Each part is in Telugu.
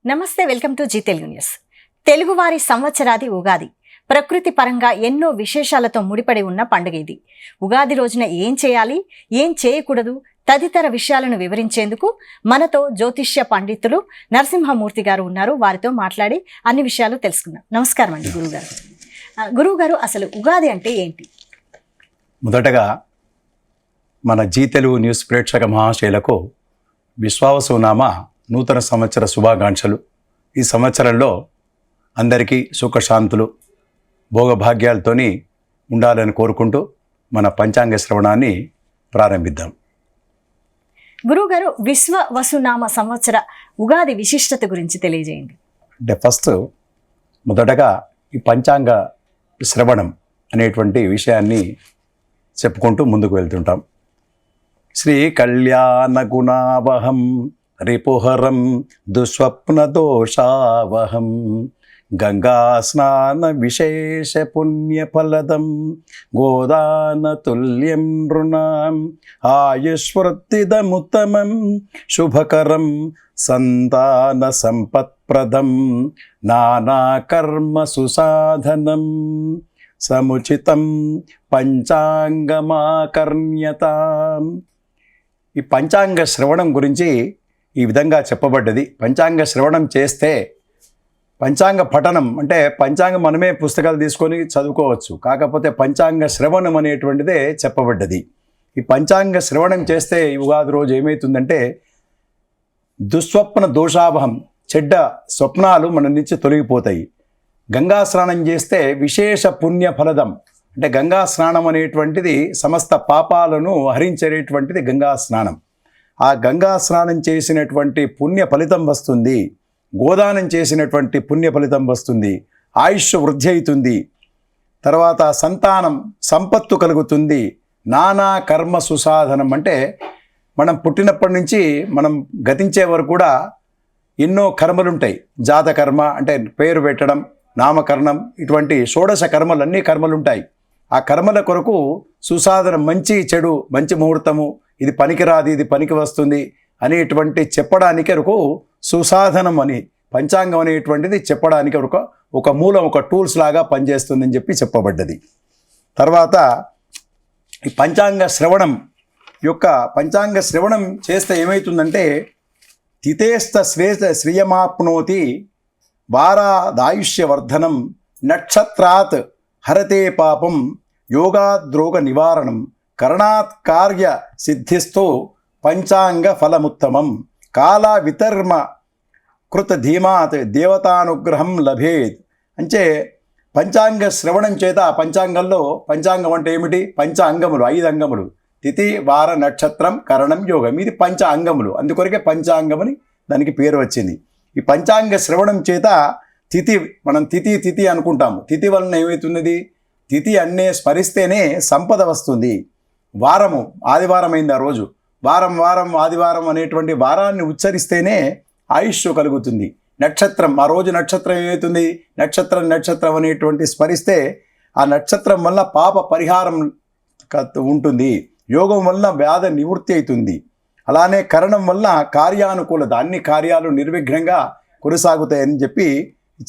నమస్తే, welcome to Zee Telugu news. తెలుగువారి సంవత్సరాది ఉగాది. ప్రకృతి పరంగా ఎన్నో విశేషాలతో ముడిపడి ఉన్న పండుగ ఇది. ఉగాది రోజున ఏం చేయాలి, ఏం చేయకూడదు తదితర విషయాలను వివరించేందుకు మనతో జ్యోతిష్య పండితులు నరసింహమూర్తి గారు ఉన్నారు. వారితో మాట్లాడి అన్ని విషయాలు తెలుసుకుందాం. నమస్కారం అండి గురువుగారు. గురువుగారు, అసలు ఉగాది అంటే ఏంటి? మొదటగా మన జీ తెలుగు న్యూస్ ప్రేక్షక మహాశయులకు విశ్వావసునామ నూతన సంవత్సర శుభాకాంక్షలు. ఈ సంవత్సరంలో అందరికీ సుఖశాంతులు భోగభాగ్యాలతోని ఉండాలని కోరుకుంటూ మన పంచాంగ శ్రవణాన్ని ప్రారంభిద్దాం. గురువుగారు, విశ్వవసునామ సంవత్సర ఉగాది విశిష్టత గురించి తెలియజేయండి. అంటే ఫస్ట్ మొదటగా ఈ పంచాంగ శ్రవణం అనేటువంటి విషయాన్ని చెప్పుకుంటూ ముందుకు వెళ్తుంటాం. శ్రీ కళ్యాణ గుణావహం రిపుహరం దుస్వప్న దోషావహం గంగా స్నాన విశేష పుణ్యఫలదం గోదాన తుల్యం నృణాం ఆయుష్వృత్తిదముత్తమం శుభకరం సంతాన సంపత్ప్రదం నానాకర్మ సుసాధనం సముచితం పంచాంగమాకర్ణ్యతాం. ఈ పంచాంగ శ్రవణం గురించి ఈ విధంగా చెప్పబడ్డది. పంచాంగ శ్రవణం చేస్తే, పంచాంగ పఠనం అంటే పంచాంగం మనమే పుస్తకాలు తీసుకొని చదువుకోవచ్చు, కాకపోతే పంచాంగ శ్రవణం అనేటువంటిదే చెప్పబడ్డది. ఈ పంచాంగ శ్రవణం చేస్తే ఉగాది రోజు ఏమవుతుందంటే దుస్వప్న దోషావహం, చెడ్డ స్వప్నాలు మన నుంచి తొలగిపోతాయి. గంగా స్నానం చేస్తే విశేష పుణ్య ఫలదం, అంటే గంగా స్నానం అనేటువంటిది సమస్త పాపాలను హరించేటువంటిది గంగా స్నానం. ఆ గంగా స్నానం చేసినటువంటి పుణ్య ఫలితం వస్తుంది. గోదానం చేసినటువంటి పుణ్య ఫలితం వస్తుంది. ఆయుష్ వృద్ధి అవుతుంది. తర్వాత సంతానం సంపత్తు కలుగుతుంది. నానా కర్మ సుసాధనం, అంటే మనం పుట్టినప్పటి నుంచి మనం గతించే వరకు కూడా ఎన్నో కర్మలుంటాయి. జాతకర్మ అంటే పేరు పెట్టడం, నామకరణం, ఇటువంటి షోడశ కర్మలు, అన్ని కర్మలు ఉంటాయి. ఆ కర్మల కొరకు సుసాధనం, మంచి చెడు, మంచి ముహూర్తము, ఇది పనికిరాదు, ఇది పనికి వస్తుంది అనేటువంటి చెప్పడానికి వరకు సుసాధనం అని పంచాంగం అనేటువంటిది చెప్పడానికి ఒక మూలం, ఒక టూల్స్ లాగా పనిచేస్తుందని చెప్పి చెప్పబడ్డది. తర్వాత ఈ పంచాంగ శ్రవణం చేస్తే ఏమవుతుందంటే తితేస్త శ్రియమాప్నోతి వారాదాయుష్యవర్ధనం నక్షత్రాత్ హరతే పాపం యోగాద్రోగ నివారణం కరణాత్ కార్య సిద్ధిస్తూ పంచాంగ ఫలముత్తమం కాల వితర్మ కృత ధీమాత్ దేవతానుగ్రహం లభేత్. అంటే పంచాంగ శ్రవణం చేత, పంచాంగంలో పంచాంగం అంటే ఏమిటి? పంచ అంగములు, 5 అంగములు: తిథి, వార, నక్షత్రం, కరణం, యోగం. ఇది పంచ అంగములు, అందుకొరకే పంచాంగమని దానికి పేరు వచ్చింది. ఈ పంచాంగ శ్రవణం చేత తిథి, మనం తిథి అనుకుంటాము. తిథి వలన ఏమవుతున్నది? తిథి అన్నే స్మరిస్తేనే సంపద వస్తుంది. వారము, ఆదివారం అయింది ఆ రోజు, వారం ఆదివారం అనేటువంటి వారాన్ని ఉచ్చరిస్తేనే ఆయుష్ కలుగుతుంది. నక్షత్రం, ఆ రోజు నక్షత్రం ఏమవుతుంది? నక్షత్రం అనేటువంటి స్మరిస్తే ఆ నక్షత్రం వల్ల పాప పరిహారం ఉంటుంది. యోగం వల్ల వ్యాధ నివృత్తి అవుతుంది. అలానే కరణం వల్ల కార్యానుకూలత, అన్ని కార్యాలు నిర్విఘ్నంగా కొనసాగుతాయని చెప్పి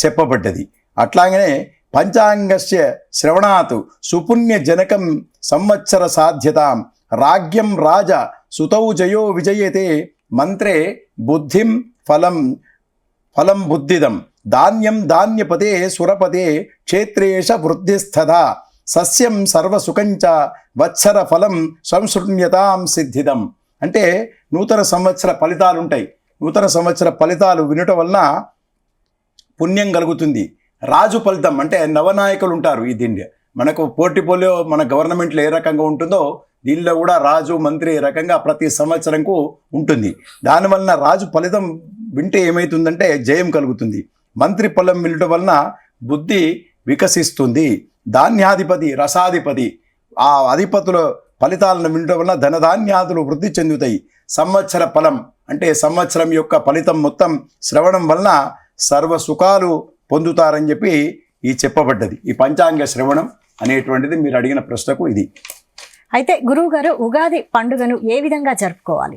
చెప్పబడ్డది. అట్లాగనే పంచాంగస్య శ్రవణాత్ సుపుణ్య జనకం సంవత్సర సాధ్యతాం రాజ్యం రాజ సుతౌ జయో విజయతే మంత్రే బుద్ధిం ఫలం బుద్ధిదం ధాన్యం ధాన్యపదే సురపదే క్షేత్రేష వృద్ధిస్థదా సస్యం సర్వసుఖంచ వత్సర ఫలం సంశృణ్యతాం సిద్ధిదం. అంటే నూతన సంవత్సర ఫలితాలు ఉంటాయి. నూతన సంవత్సర ఫలితాలు వినటం వలన పుణ్యం కలుగుతుంది. రాజు ఫలితం అంటే నవనాయకులు ఉంటారు. ఈ దీన్ని మనకు పోర్టిఫోలియో మన గవర్నమెంట్లో ఏ రకంగా ఉంటుందో దీనిలో కూడా రాజు, మంత్రి ఏ రకంగా ప్రతి సంవత్సరంకు ఉంటుంది. దానివలన రాజు ఫలితం వింటే ఏమవుతుందంటే జయం కలుగుతుంది. మంత్రి ఫలం వినటం వలన బుద్ధి వికసిస్తుంది. ధాన్యాధిపతి, రసాధిపతి, ఆ అధిపతుల ఫలితాలను వినటం వలన ధనధాన్యాదులు వృద్ధి చెందుతాయి. సంవత్సర ఫలం అంటే సంవత్సరం యొక్క ఫలితం మొత్తం శ్రవణం వలన సర్వ సుఖాలు పొందుతారని చెప్పి ఈ చెప్పబడ్డది. ఈ పంచాంగ శ్రవణం అనేటువంటిది మీరు అడిగిన ప్రశ్నకు ఇది. అయితే గురువు గారు, ఉగాది పండుగను ఏ విధంగా జరుపుకోవాలి?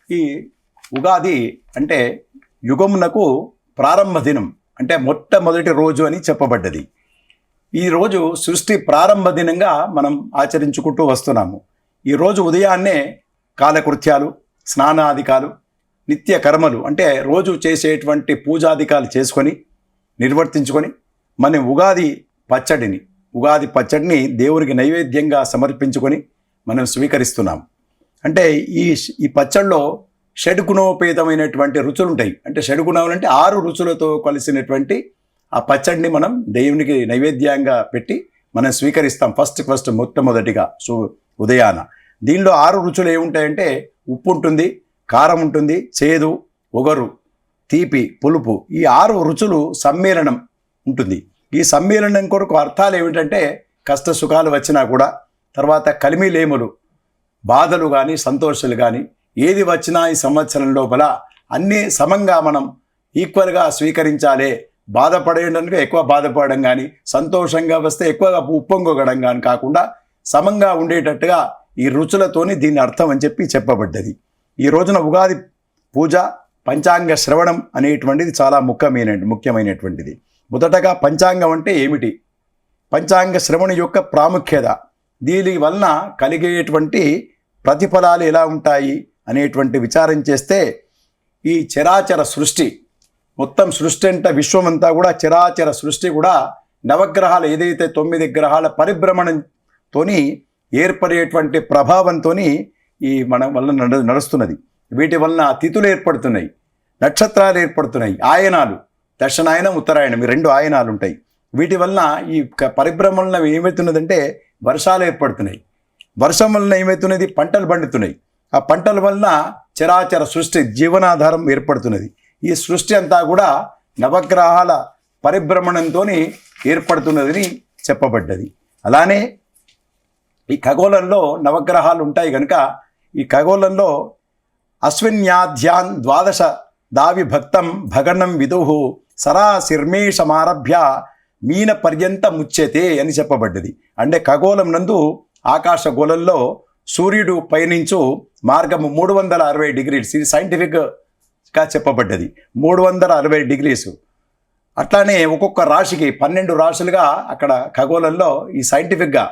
ఈ ఉగాది అంటే యుగమునకు ప్రారంభ దినం, అంటే మొట్టమొదటి రోజు అని చెప్పబడ్డది. ఈ రోజు సృష్టి ప్రారంభ దినంగా మనం ఆచరించుకుంటూ వస్తున్నాము. ఈ రోజు ఉదయాన్నే కాలకృత్యాలు, స్నానాధికాలు, నిత్య కర్మలు అంటే రోజు చేసేటువంటి పూజాధికాలు చేసుకొని నిర్వర్తించుకొని మనం ఉగాది పచ్చడిని దేవునికి నైవేద్యంగా సమర్పించుకొని మనం స్వీకరిస్తున్నాం. అంటే ఈ పచ్చడిలో షడ్గుణోపేతమైనటువంటి రుచులు ఉంటాయి. అంటే షడ్గుణాలు అంటే 6 రుచులతో కలిసినటువంటి ఆ పచ్చడిని మనం దేవునికి నైవేద్యంగా పెట్టి మనం స్వీకరిస్తాం. ఫస్ట్ మొట్టమొదటిగా ఉదయాన దీనిలో 6 రుచులు ఏముంటాయంటే ఉప్పు ఉంటుంది, కారం ఉంటుంది, చేదు, ఒగరు, తీపి, పులుపు, ఈ 6 రుచులు సమ్మేళనం ఉంటుంది. ఈ సమ్మేళనం కొరకు అర్థాలు ఏమిటంటే కష్ట సుఖాలు వచ్చినా కూడా, తర్వాత కలిమిలేములు, బాధలు కానీ సంతోషాలు కానీ ఏది వచ్చినా ఈ సంవత్సరం లోపల అన్నీ సమంగా మనం ఈక్వల్గా స్వీకరించాలి. బాధపడేయడానికి ఎక్కువ బాధపడడం కానీ, సంతోషంగా వస్తే ఎక్కువగా ఉప్పొంగడం కానీ కాకుండా సమంగా ఉండేటట్టుగా ఈ రుచులతోని దీని అర్థం అని చెప్పబడ్డది. ఈ రోజున ఉగాది పూజ, పంచాంగ శ్రవణం అనేటువంటిది చాలా ముఖ్యమైనటువంటిది. మొదటగా పంచాంగం అంటే ఏమిటి, పంచాంగ శ్రవణ యొక్క ప్రాముఖ్యత, దీని వలన కలిగేటువంటి ప్రతిఫలాలు ఎలా ఉంటాయి అనేటువంటి విచారం చేస్తే ఈ చరాచర సృష్టి, మొత్తం సృష్టి అంటే విశ్వమంతా కూడా చరాచర సృష్టి కూడా నవగ్రహాలు ఏదైతే 9 గ్రహాల పరిభ్రమణంతో ఏర్పడేటువంటి ప్రభావంతో ఈ మన వల్ల నడుస్తున్నది. వీటి వలన తిథులు ఏర్పడుతున్నాయి, నక్షత్రాలు ఏర్పడుతున్నాయి, ఆయనాలు, దక్షిణాయనం, ఉత్తరాయణం, ఈ 2 ఆయనాలు ఉంటాయి. వీటి వలన ఈ పరిభ్రమణం ఏమవుతున్నదంటే వర్షాలు ఏర్పడుతున్నాయి. వర్షం వలన ఏమవుతున్నది, పంటలు పండుతున్నాయి. ఆ పంటల వలన చరాచర సృష్టి జీవనాధారం ఏర్పడుతున్నది. ఈ సృష్టి అంతా కూడా నవగ్రహాల పరిభ్రమణంతో ఏర్పడుతున్నదని చెప్పబడ్డది. అలానే ఈ ఖగోళంలో నవగ్రహాలు ఉంటాయి కనుక ఈ ఖగోళంలో అశ్విన్యాధ్యాన్ 12 దావి భక్తం భగనం విదుః సరాశిర్మేషమారభ్య మీన పర్యంత ముచ్యతే అని చెప్పబడ్డది. అంటే ఖగోళం నందు ఆకాశగోళంలో సూర్యుడు పయనించు మార్గము 360 డిగ్రీస్, ఇది సైంటిఫిక్గా చెప్పబడ్డది. 360 డిగ్రీస్. అట్లానే ఒక్కొక్క రాశికి 12 రాశులుగా అక్కడ ఖగోళంలో ఈ సైంటిఫిక్గా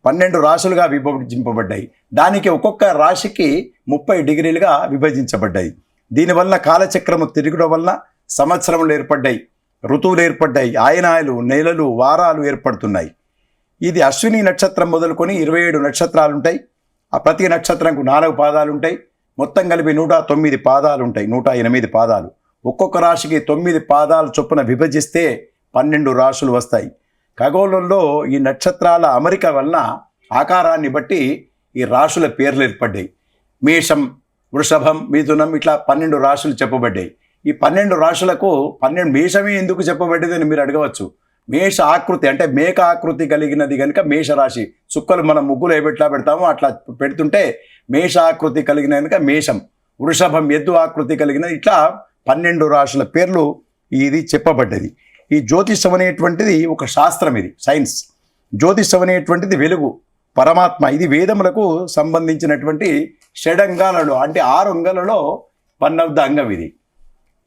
12 రాశులుగా విభజింపబడ్డాయి. దానికి ఒక్కొక్క రాశికి 30 డిగ్రీలుగా విభజించబడ్డాయి. దీనివల్ల కాలచక్రము తిరగడం వల్ల సంవత్సరములు ఏర్పడ్డాయి, ఋతువులు ఏర్పడ్డాయి, ఆయనాలు, నెలలు, వారాలు ఏర్పడుతున్నాయి. ఇది అశ్విని నక్షత్రం మొదలుకొని 27 నక్షత్రాలు ఉంటాయి. ఆ ప్రతి నక్షత్రంకు 4 పాదాలు ఉంటాయి. మొత్తం కలిపి 109 పాదాలు ఉంటాయి, 108 పాదాలు. ఒక్కొక్క రాశికి 9 పాదాలు చొప్పున విభజిస్తే 12 రాశులు వస్తాయి. ఖగోళంలో ఈ నక్షత్రాల అమరిక వలన ఆకారాన్ని బట్టి ఈ రాశుల పేర్లు ఏర్పడ్డాయి. మేషం, వృషభం, మిథునం, ఇట్లా 12 రాశులు చెప్పబడ్డాయి. ఈ 12 రాశులకు 12 మేషమే ఎందుకు చెప్పబడ్డది అని మీరు అడగవచ్చు. మేష ఆకృతి అంటే మేక ఆకృతి కలిగినది కనుక మేషరాశి. చుక్కలు మనం ముగ్గులు ఎట్లా పెడతామో అట్లా పెడుతుంటే మేష ఆకృతి కలిగిన కనుక మేషం. వృషభం ఎద్దు ఆకృతి కలిగిన, ఇట్లా 12 రాశుల పేర్లు ఇది చెప్పబడ్డది. ఈ జ్యోతిషం అనేటువంటిది ఒక శాస్త్రం, ఇది సైన్స్. జ్యోతిషం అనేటువంటిది వెలుగు, పరమాత్మ. ఇది వేదములకు సంబంధించినటువంటి 7 అంగాలలో అంటే 6 అంగాలలో 1 అంగం ఇది.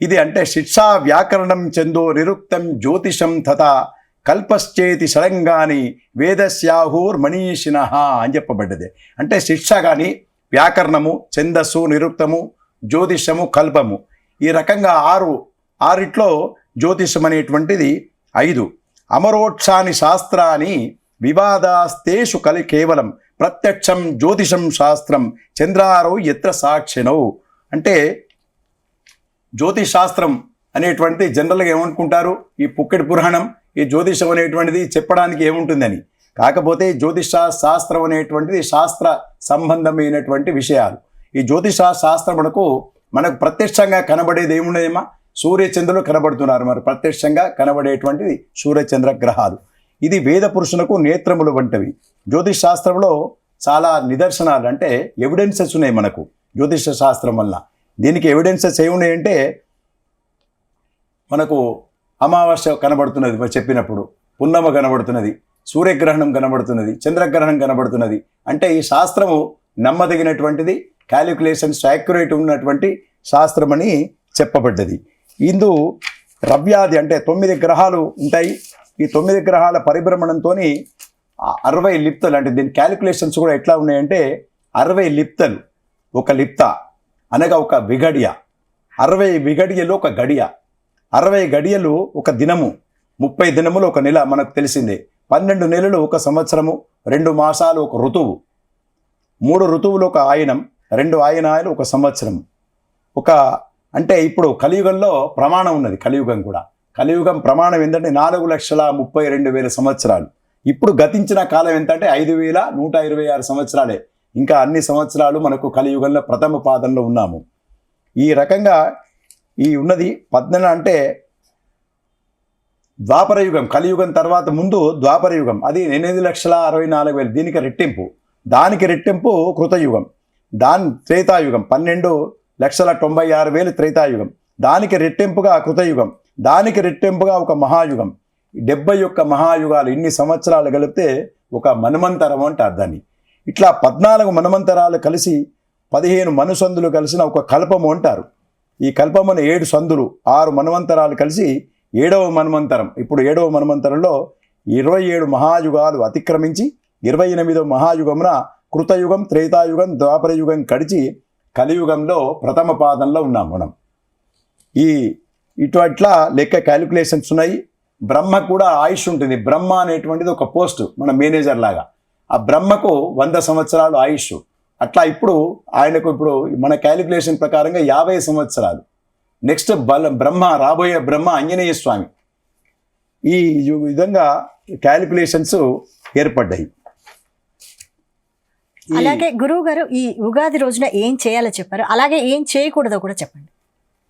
ఇది అంటే శిక్షా వ్యాకరణం చందో నిరుక్తం జ్యోతిషం తథా కల్పశ్చేతి షడంగాని వేదస్యాహూర్ మనీషిణ అని చెప్పబడ్డది. అంటే శిక్ష కానీ వ్యాకరణము, ఛందస్సు, నిరుక్తము, జ్యోతిషము, కల్పము, ఈ రకంగా 6 జ్యోతిషం అనేటువంటిది 5. అమరోక్షాని శాస్త్రాన్ని వివాదాస్తేషు కేవలం ప్రత్యక్షం జ్యోతిషం శాస్త్రం చంద్రారో ఎత్ర సాక్షినౌ. అంటే జ్యోతిష్ శాస్త్రం అనేటువంటిది జనరల్గా ఏమనుకుంటారు, ఈ పుక్కెడి పురాణం, ఈ జ్యోతిషం అనేటువంటిది చెప్పడానికి ఏముంటుందని. కాకపోతే జ్యోతిష శాస్త్రం అనేటువంటిది శాస్త్ర సంబంధమైనటువంటి విషయాలు. ఈ జ్యోతిష శాస్త్రమునకు మనకు ప్రత్యక్షంగా కనబడేది ఏముండేమా, సూర్యచంద్రులు కనబడుతున్నారు. మరి ప్రత్యక్షంగా కనబడేటువంటిది సూర్యచంద్ర గ్రహాలు. ఇది వేద పురుషునకు నేత్రములు వంటివి. జ్యోతిష్ శాస్త్రంలో చాలా నిదర్శనాలు అంటే ఎవిడెన్సెస్ ఉన్నాయి మనకు జ్యోతిష శాస్త్రం వల్ల. దీనికి ఎవిడెన్సెస్ ఏమున్నాయంటే మనకు అమావాస్య కనబడుతున్నది చెప్పినప్పుడు, పున్నమ కనబడుతున్నది, సూర్యగ్రహణం కనబడుతున్నది, చంద్రగ్రహణం కనబడుతున్నది. అంటే ఈ శాస్త్రము నమ్మదగినటువంటిది, క్యాలిక్యులేషన్స్ యాక్యురేట్ ఉన్నటువంటి శాస్త్రం అని చెప్పబడ్డది. హిందూ రవ్యాది అంటే 9 గ్రహాలు ఉంటాయి. ఈ 9 గ్రహాల పరిభ్రమణంతో 60 లిప్తలు, అంటే దీని క్యాలిక్యులేషన్స్ కూడా ఎట్లా ఉన్నాయంటే 60 లిప్తలు ఒక లిప్త అనగా ఒక విఘడియ, 60 విఘడియలు ఒక గడియ, 60 గడియలు ఒక దినము, 30 దినములు ఒక నెల మనకు తెలిసిందే, 12 నెలలు ఒక సంవత్సరము, 2 మాసాలు ఒక ఋతువు, 3 ఋతువులు ఒక ఆయనం, 2 ఆయనాలు ఒక సంవత్సరం. అంటే ఇప్పుడు కలియుగంలో ప్రమాణం ఉన్నది. కలియుగం కూడా, కలియుగం ప్రమాణం ఏంటంటే 4,32,000 సంవత్సరాలు. ఇప్పుడు గతించిన కాలం ఎంతంటే 5,126 సంవత్సరాలే. ఇంకా అన్ని సంవత్సరాలు మనకు కలియుగంలో ప్రథమ పాదంలో ఉన్నాము. ఈ రకంగా ఈ ఉన్నది 14 అంటే ద్వాపరయుగం, కలియుగం తర్వాత ముందు ద్వాపరయుగం, అది 8,64,000, దీనికి రెట్టింపు, దానికి రెట్టింపు కృతయుగం, త్రేతాయుగం 12,96,000 త్రేతాయుగం, దానికి రెట్టింపుగా కృతయుగం, దానికి రెట్టింపుగా ఒక మహాయుగం. 71 మహాయుగాలు, ఇన్ని సంవత్సరాలు కలిపితే ఒక మన్వంతరం అంటారు దాన్ని. ఇట్లా 14 మన్వంతరాలు కలిసి 15 మనుసందులు కలిసిన ఒక కల్పము అంటారు. ఈ కల్పమున 7 సందులు, 6 మన్వంతరాలు కలిసి 7వ మన్వంతరం. ఇప్పుడు 7వ మన్వంతరంలో 27 మహాయుగాలు అతిక్రమించి 28వ మహాయుగమున కృతయుగం, త్రేతాయుగం, ద్వాపరయుగం కడిచి కలియుగంలో ప్రథమ పాదంలో ఉన్నాం మనం. ఇట్లా లెక్క క్యాలిక్యులేషన్స్ ఉన్నాయి. బ్రహ్మ కూడా ఆయుష్ ఉంటుంది. బ్రహ్మ అనేటువంటిది ఒక పోస్ట్, మన మేనేజర్ లాగా. ఆ బ్రహ్మకు 100 సంవత్సరాలు ఆయుష్. అట్లా ఇప్పుడు ఆయనకు ఇప్పుడు మన క్యాలిక్యులేషన్ ప్రకారంగా 50 సంవత్సరాలు. నెక్స్ట్ బ్రహ్మ, రాబోయే బ్రహ్మ ఆంజనేయ స్వామి. ఈ విధంగా క్యాలిక్యులేషన్స్ ఏర్పడ్డాయి. అలాగే గురువు గారు ఈ ఉగాది రోజున ఏం చేయాలో చెప్పారు, అలాగే ఏం చేయకూడదో కూడా చెప్పండి.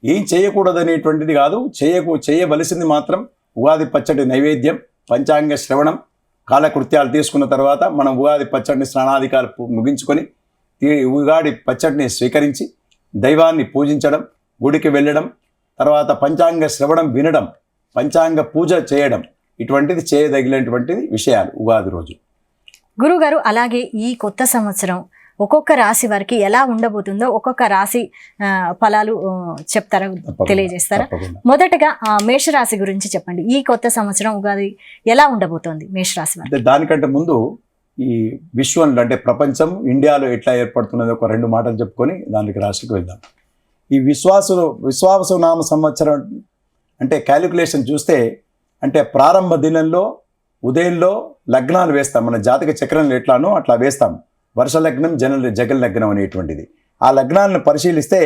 ఏం చేయకూడదు అనేటువంటిది కాదు, చేయవలసింది మాత్రం ఉగాది పచ్చడి నైవేద్యం, పంచాంగ శ్రవణం, కాలకృత్యాలు తీసుకున్న తర్వాత మనం ఉగాది పచ్చడిని స్నానాధికాలు ముగించుకొని ఉగాది పచ్చడిని స్వీకరించి దైవాన్ని పూజించడం, గుడికి వెళ్ళడం, తర్వాత పంచాంగ శ్రవణం వినడం, పంచాంగ పూజ చేయడం, ఇటువంటిది చేయదగినటువంటిది విషయాలు ఉగాది రోజు. గురుగారు, అలాగే ఈ కొత్త సంవత్సరం ఒక్కొక్క రాశి వారికి ఎలా ఉండబోతుందో ఒక్కొక్క రాశి ఫలాలు చెప్తారా, తెలియజేస్తారా? మొదటగా మేషరాశి గురించి చెప్పండి. ఈ కొత్త సంవత్సరం ఉగాది ఎలా ఉండబోతోంది మేషరాశి వారికి? దానికంటే ముందు ఈ విశ్వంలో అంటే ప్రపంచం, ఇండియాలో ఎట్లా ఏర్పడుతున్నది ఒక 2 మాటలు చెప్పుకొని దానికి రాశికి వెళ్దాం. ఈ విశ్వావసునామ సంవత్సరం అంటే క్యాలిక్యులేషన్ చూస్తే అంటే ప్రారంభ దినంలో ఉదయంలో లగ్నాలు వేస్తాం. మన జాతక చక్రంలో ఎట్లానో అట్లా వేస్తాం. వర్ష లగ్నం, జగన్ లగ్నం అనేటువంటిది. ఆ లగ్నాలను పరిశీలిస్తే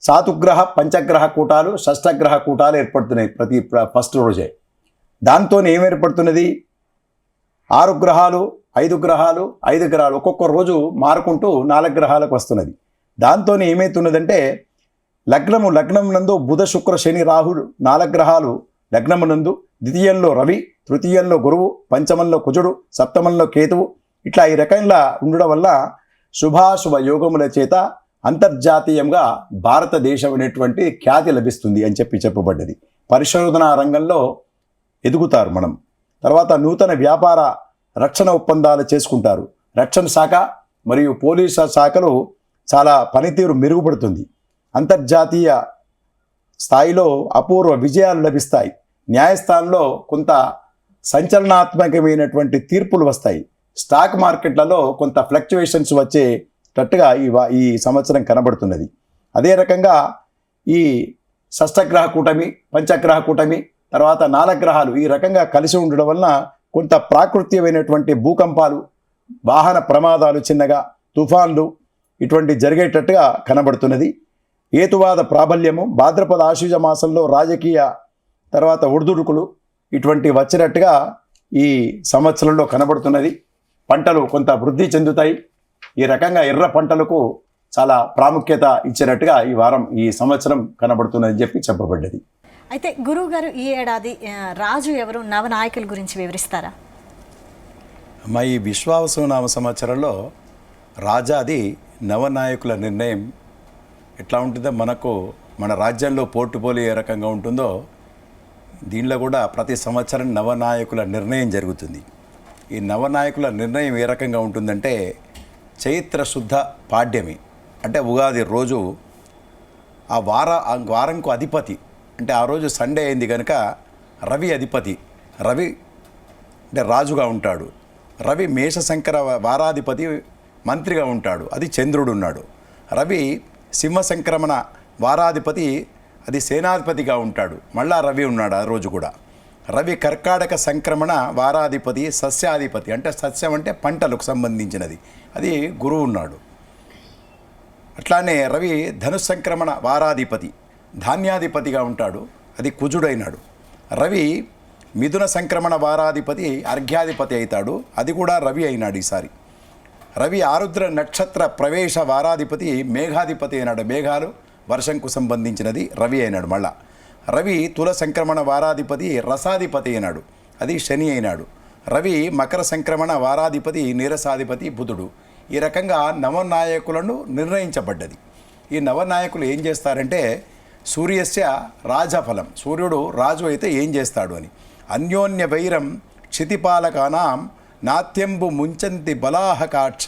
సాతుగ్రహ, పంచగ్రహ కూటాలు, షష్టగ్రహ కూటాలు ఏర్పడుతున్నాయి ప్రతి ఫస్ట్ రోజే. దాంతో ఏం ఏర్పడుతున్నది? 6 గ్రహాలు, 5 గ్రహాలు, 5 గ్రహాలు ఒక్కొక్క రోజు మారుకుంటూ 4 గ్రహాలకు వస్తున్నది. దాంతో ఏమవుతున్నదంటే లగ్నం నందు బుధ, శుక్ర, శని, రాహులు 4 గ్రహాలు లగ్నము నందు, ద్వితీయంలో రవి, తృతీయంలో గురువు, పంచమంలో కుజుడు, సప్తమంలో కేతువు, ఇట్లా ఈ రకంగా ఉండడం వల్ల శుభాశుభ యోగముల చేత అంతర్జాతీయంగా భారతదేశం అనేటువంటి ఖ్యాతి లభిస్తుంది అని చెప్పబడ్డది. పరిశోధనా రంగంలో ఎదుగుతారు మనం. తర్వాత నూతన వ్యాపార రక్షణ ఒప్పందాలు చేసుకుంటారు. రక్షణ శాఖ మరియు పోలీసు శాఖలు చాలా పనితీరు మెరుగుపడుతుంది. అంతర్జాతీయ స్థాయిలో అపూర్వ విజయాలు లభిస్తాయి. న్యాయస్థానంలో కొంత సంచలనాత్మకమైనటువంటి తీర్పులు వస్తాయి. స్టాక్ మార్కెట్లలో కొంత ఫ్లక్చువేషన్స్ వచ్చేటట్టుగా ఈ సంవత్సరం కనబడుతున్నది. అదే రకంగా ఈ షష్టగ్రహ కూటమి, పంచగ్రహ కూటమి, తర్వాత 4 గ్రహాలు ఈ రకంగా కలిసి ఉండడం వలన కొంత ప్రాకృత్యమైనటువంటి భూకంపాలు, వాహన ప్రమాదాలు, చిన్నగా తుఫాన్లు ఇటువంటి జరిగేటట్టుగా కనబడుతున్నది. హేతువాద ప్రాబల్యము, భాద్రపద ఆశ్వయుజ మాసంలో రాజకీయ తర్వాత ఒడిదుడుకులు ఇటువంటి వచ్చినట్టుగా ఈ సంవత్సరంలో కనబడుతున్నది. పంటలు కొంత వృద్ధి చెందుతాయి. ఈ రకంగా ఎర్ర పంటలకు చాలా ప్రాముఖ్యత ఇచ్చినట్టుగా ఈ సంవత్సరం కనబడుతున్నదని చెప్పబడ్డది. అయితే గురువు గారు, ఈ ఏడాది రాజు ఎవరు, నవనాయకుల గురించి వివరిస్తారా? మా ఈ విశ్వావసునామ సంవత్సరంలో రాజాది నవనాయకుల నిర్ణయం ఎట్లా ఉంటుందో, మన రాజ్యంలో పోర్టుపోలి ఏ రకంగా ఉంటుందో దీనిలో కూడా ప్రతి సంవత్సరం నవనాయకుల నిర్ణయం జరుగుతుంది. ఈ నవనాయకుల నిర్ణయం ఏ రకంగా ఉంటుందంటే చైత్ర శుద్ధ పాడ్యమి అంటే ఉగాది రోజు ఆ వారంకు అధిపతి అంటే ఆ రోజు సండే అయింది కనుక రవి అధిపతి. రవి అంటే రాజుగా ఉంటాడు. రవి మేషశంకర వారాధిపతి మంత్రిగా ఉంటాడు, అది చంద్రుడు ఉన్నాడు. రవి సింహ సంక్రమణ వారాధిపతి, అది సేనాధిపతిగా ఉంటాడు, మళ్ళా రవి ఉన్నాడు ఆ రోజు కూడా. రవి కర్కాటక సంక్రమణ వారాధిపతి సస్యాధిపతి, అంటే సస్యం అంటే పంటలకు సంబంధించినది, అది గురువు ఉన్నాడు. అట్లానే రవి ధనుస్సంక్రమణ వారాధిపతి ధాన్యాధిపతిగా ఉంటాడు, అది కుజుడైనాడు. రవి మిథున సంక్రమణ వారాధిపతి అర్ఘ్యాధిపతి అవుతాడు, అది కూడా రవి అయినాడు ఈసారి. రవి ఆరుద్ర నక్షత్ర ప్రవేశ వారాధిపతి మేఘాధిపతి అయినాడు, మేఘాలు వర్షంకు సంబంధించినది రవి అయినాడు. మళ్ళా రవి తుల సంక్రమణ వారాధిపతి రసాధిపతి అయినాడు, అది శని అయినాడు. రవి మకర సంక్రమణ వారాధిపతి నీరసాధిపతి బుధుడు. ఈ రకంగా నవనాయకులను నిర్ణయించబడ్డది. ఈ నవనాయకులు ఏం చేస్తారంటే సూర్యస్య రాజఫలం, సూర్యుడు రాజు అయితే ఏం చేస్తాడు అని. అన్యోన్య వైరం క్షితిపాలకానాం నాత్యంబు ముంచంతి బలాహకాక్ష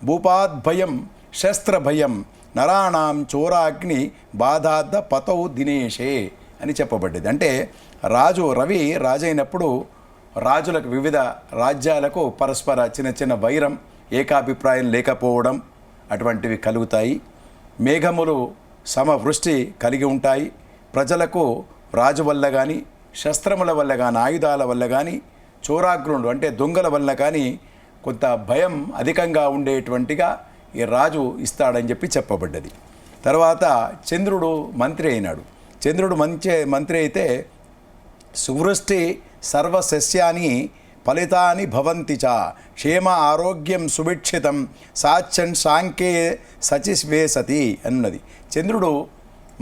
భూపాద్భయం శస్త్రభయం నరాణాం చోరాగ్ని బాధాద్ద పతౌ దినేశే అని చెప్పబడ్డది. అంటే రవి రాజైనప్పుడు రాజులకు, వివిధ రాజ్యాలకు పరస్పర చిన్న చిన్న వైరం, ఏకాభిప్రాయం లేకపోవడం అటువంటివి కలుగుతాయి. మేఘములు సమవృష్టి కలిగి ఉంటాయి. ప్రజలకు రాజు వల్ల కానీ, శస్త్రముల వల్ల కానీ, ఆయుధాల వల్ల కానీ, చోరాగ్నుడు అంటే దొంగల వల్ల కానీ కొంత భయం అధికంగా ఉండేటువంటిగా ఈ రాజు ఇస్తాడని చెప్పబడ్డది. తర్వాత చంద్రుడు మంత్రి అయినాడు. చంద్రుడు మంత్రి అయితే సువృష్టి సర్వసస్యాని ఫలితాని భవంతి చ క్షేమ ఆరోగ్యం సుభిక్షితం సాచ్యన్ సాంకే సచివేసతి అన్నది. చంద్రుడు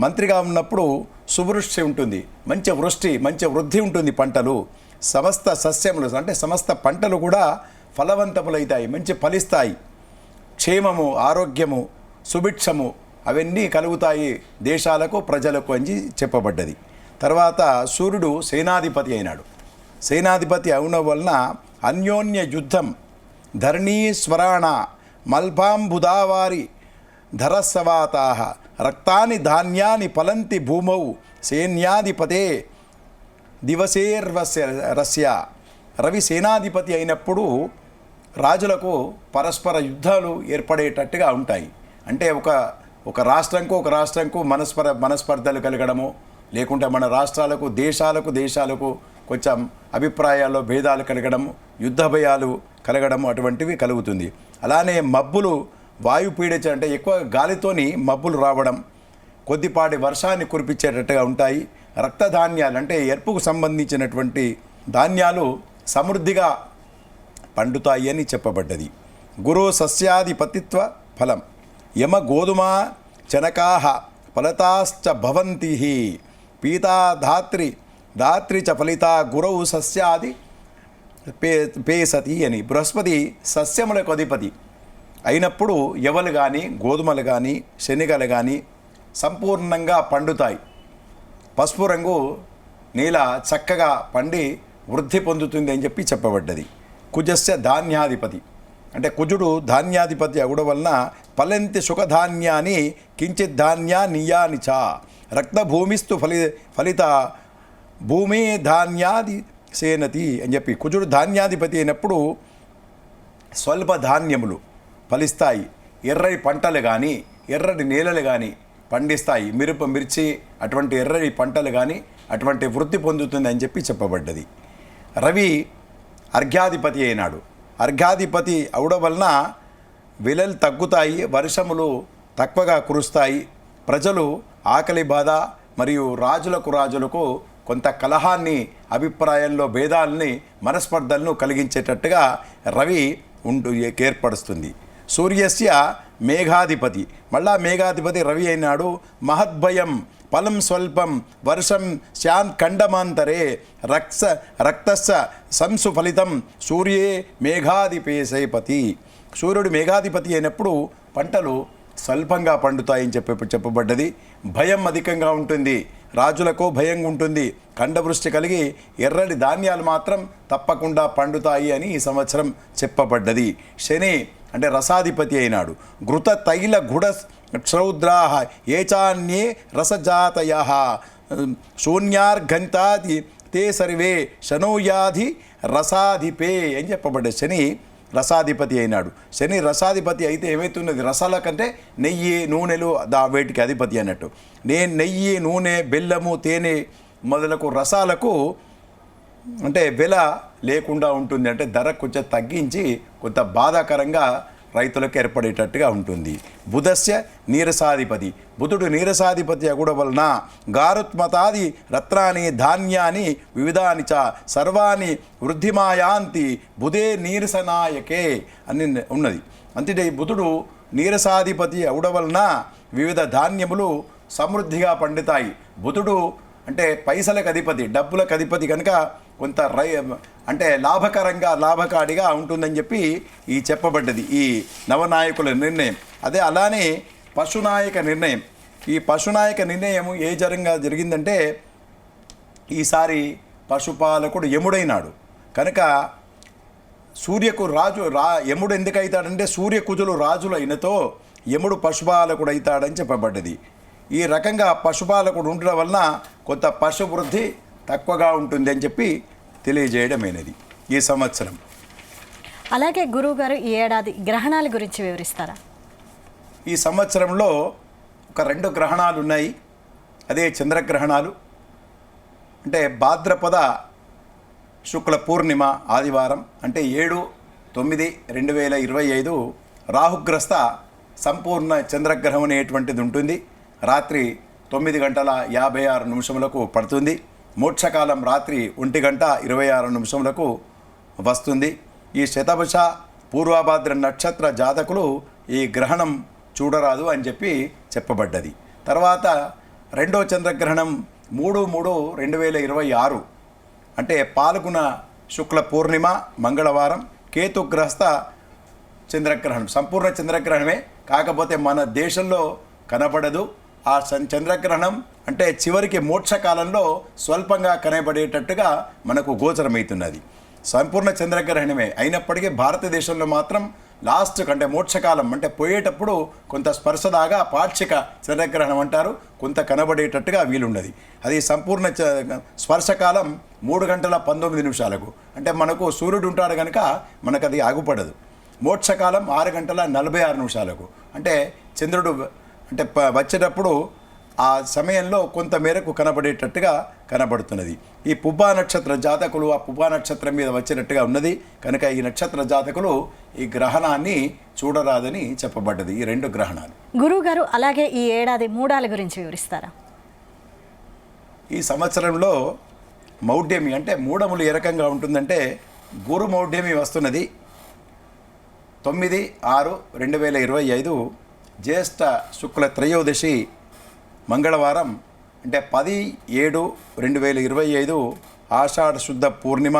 మంత్రిగా ఉన్నప్పుడు సువృష్టి ఉంటుంది, మంచి వృష్టి, మంచి వృద్ధి ఉంటుంది. పంటలు, సమస్త సస్యములు అంటే సమస్త పంటలు కూడా ఫలవంతములవుతాయి, మంచి ఫలిస్తాయి. క్షేమము, ఆరోగ్యము, సుభిక్షము అవన్నీ కలుగుతాయి దేశాలకు, ప్రజలకు అని చెప్పబడ్డది. తర్వాత సూర్యుడు సేనాధిపతి అయినాడు. సేనాధిపతి అవున వలన అన్యోన్య యుద్ధం ధరణీ స్వరాణ మల్పాంబుదావారి ధరస్సవాతా రక్తాని ధాన్యాని ఫలంతి భూమౌ సైన్యాధిపతే దివసేర్వస్య. రవి సేనాధిపతి అయినప్పుడు రాజులకు పరస్పర యుద్ధాలు ఏర్పడేటట్టుగా ఉంటాయి. అంటే ఒక రాష్ట్రంకు మనస్పర్ధలు కలగడము, లేకుంటే మన రాష్ట్రాలకు దేశాలకు కొంచెం అభిప్రాయాల్లో భేదాలు కలగడము, యుద్ధ భయాలు కలగడము అటువంటివి కలుగుతుంది. అలానే మబ్బులు వాయుపీడించ అంటే ఎక్కువ గాలితోని మబ్బులు రావడం, కొద్దిపాటి వర్షాన్ని కురిపించేటట్టుగా ఉంటాయి. రక్తధాన్యాలు అంటే ఎర్పుకు సంబంధించినటువంటి ధాన్యాలు సమృద్ధిగా పండుతాయి అని చెప్పబడ్డది. గురు సస్యాధిపతిత్వ ఫలం యమ గోధుమ చనకాహ ఫలతాశ్చ భవంతి పీతా ధాత్రి చ ఫలిత గురవు సస్యాది పేసతి అని. బృహస్పతి సస్యములకు అధిపతి అయినప్పుడు ఎవలు కానీ, గోధుమలు కానీ, శనగలు కానీ సంపూర్ణంగా పండుతాయి. పసుపు రంగు నేల చక్కగా పండి వృద్ధి పొందుతుంది అని చెప్పబడ్డది. కుజస్య ధాన్యాధిపతి అంటే కుజుడు ధాన్యాధిపతి అవడం వలన ఫలంతి సుఖధాన్యాన్ని కించిత్ ధాన్యా నియాని చ రక్తభూమిస్తు ఫలిత భూమి ధాన్యాది సేనతి అని చెప్పి. కుజుడు ధాన్యాధిపతి అయినప్పుడు స్వల్ప ధాన్యములు ఫలిస్తాయి. ఎర్రటి పంటలు కానీ, ఎర్రటి నేలలు కానీ పండిస్తాయి. మిర్చి అటువంటి ఎర్రటి పంటలు కానీ అటువంటి వృద్ధి పొందుతుంది అని చెప్పబడ్డది. రవి అర్ఘ్యాధిపతి అయినాడు. అర్ఘ్యాధిపతి అవడం వలన విలలు తగ్గుతాయి, వర్షములు తక్కువగా కురుస్తాయి. ప్రజలు ఆకలి బాధ మరియు రాజులకు కొంత కలహాన్ని, అభిప్రాయంలో భేదాలని, మనస్పర్ధలను కలిగించేటట్టుగా రవి ఏర్పరుస్తుంది. సూర్యస్య మేఘాధిపతి, మళ్ళా మేఘాధిపతి రవి అయినాడు. మహద్భయం ఫలం స్వల్పం వర్షం శాన్ ఖండమాంతరే రక్తస్య సంసు ఫలితం సూర్యే మేఘాధిపేశపతి. సూర్యుడు మేఘాధిపతి అయినప్పుడు పంటలు స్వల్పంగా పండుతాయని చెప్పబడ్డది. భయం అధికంగా ఉంటుంది, రాజులకు భయం ఉంటుంది. ఖండవృష్టి కలిగి ఎర్రటి ధాన్యాలు మాత్రం తప్పకుండా పండుతాయి అని ఈ సంవత్సరం చెప్పబడ్డది. శని అంటే రసాధిపతి అయినాడు. ఘృత తైల క్షౌద్రాः ఏ చాన్యే రసజాతయः శూన్యార్ఘంతాది తే సర్వే శనోయాధి రసాధిపే అని చెప్పబడ్డది. శని రసాధిపతి అయినాడు. శని రసాధిపతి అయితే ఏమవుతున్నది, రసాల కంటే నెయ్యి నూనెలు వేటికి అధిపతి అన్నట్టు. నేను నెయ్యి నూనె బెల్లము తేనె మొదలకు రసాలకు అంటే వెల లేకుండా ఉంటుంది, అంటే ధర కొంచెం తగ్గించి కొంత బాధాకరంగా రైతులకు ఏర్పడేటట్టుగా ఉంటుంది. బుధస్య నీరసాధిపతి, బుధుడు నీరసాధిపతి అగుడ వలన గారుత్మతాది రత్నాని ధాన్యాని వివిధాని చ సర్వాణి వృద్ధిమాయాంతి బుధే నీరసనాయకే అని ఉన్నది. అంతే బుధుడు నీరసాధిపతి అవుడ వలన వివిధ ధాన్యములు సమృద్ధిగా పండుతాయి. బుధుడు అంటే పైసలకు అధిపతి, డబ్బులకు అధిపతి కనుక కొంత అంటే లాభకాడిగా ఉంటుందని చెప్పి ఈ చెప్పబడ్డది ఈ నవనాయకుల నిర్ణయం. అదే అలానే పశునాయక నిర్ణయం. ఈ పశునాయక నిర్ణయం ఏ జరిగిందంటే ఈసారి పశుపాలకుడు యముడైనాడు కనుక సూర్యకు యముడు ఎందుకు అవుతాడంటే సూర్యకుజులు రాజులు అయినతో యముడు పశుపాలకుడు అవుతాడని చెప్పబడ్డది. ఈ రకంగా పశుపాలకుడు ఉండడం వలన కొంత పశువృద్ధి తక్కువగా ఉంటుంది అని చెప్పి తెలియజేయడమైనది ఈ సంవత్సరం. అలాగే గురువుగారు ఈ ఏడాది గ్రహణాల గురించి వివరిస్తారా? ఈ సంవత్సరంలో ఒక 2 గ్రహణాలు ఉన్నాయి. అదే చంద్రగ్రహణాలు. అంటే భాద్రపద శుక్ల పూర్ణిమ ఆదివారం అంటే 7/9/2025 రాహుగ్రస్త సంపూర్ణ చంద్రగ్రహం అనేటువంటిది ఉంటుంది. రాత్రి 9:56 పడుతుంది. మోక్షకాలం రాత్రి 1:26 వస్తుంది. ఈ శతభిష పూర్వభాద్ర నక్షత్ర జాతకులు ఈ గ్రహణం చూడరాదు అని చెప్పి చెప్పబడ్డది. తర్వాత రెండో చంద్రగ్రహణం 3/3/2026 అంటే పాల్గొన శుక్ల పూర్ణిమ మంగళవారం కేతుగ్రస్త చంద్రగ్రహణం. సంపూర్ణ చంద్రగ్రహణమే, కాకపోతే మన దేశంలో కనబడదు. ఆ చంద్రగ్రహణం అంటే చివరికి మోక్షకాలంలో స్వల్పంగా కనబడేటట్టుగా మనకు గోచరమవుతున్నది. సంపూర్ణ చంద్రగ్రహణమే అయినప్పటికీ భారతదేశంలో మాత్రం లాస్ట్ అంటే మోక్షకాలం అంటే పోయేటప్పుడు కొంత స్పర్శదాగా పాక్షిక చంద్రగ్రహణం అంటారు, కొంత కనబడేటట్టుగా వీలున్నది. అది సంపూర్ణ స్పర్శకాలం 3:19 అంటే మనకు సూర్యుడు ఉంటాడు కనుక మనకు అది ఆగుపడదు. మోక్షకాలం 6:46 అంటే చంద్రుడు అంటే వచ్చేటప్పుడు ఆ సమయంలో కొంత మేరకు కనబడేటట్టుగా కనబడుతున్నది. ఈ పుబ్బా నక్షత్ర జాతకులు ఆ పుబ్బా నక్షత్రం మీద వచ్చేటట్టుగా ఉన్నది కనుక ఈ నక్షత్ర జాతకులు ఈ గ్రహణాన్ని చూడరాదని చెప్పబడ్డది. ఈ 2 గ్రహణాలు. గురువుగారు అలాగే ఈ ఏడాది మూడాల గురించి వివరిస్తారా? ఈ సంవత్సరంలో మౌఢ్యమి అంటే మూఢములు ఏ రకంగా ఉంటుందంటే గురు మౌఢ్యమి వస్తున్నది 9/6/2025 జ్యేష్ఠ శుక్ల త్రయోదశి మంగళవారం అంటే 10/7/2025 ఆషాఢ శుద్ధ పూర్ణిమ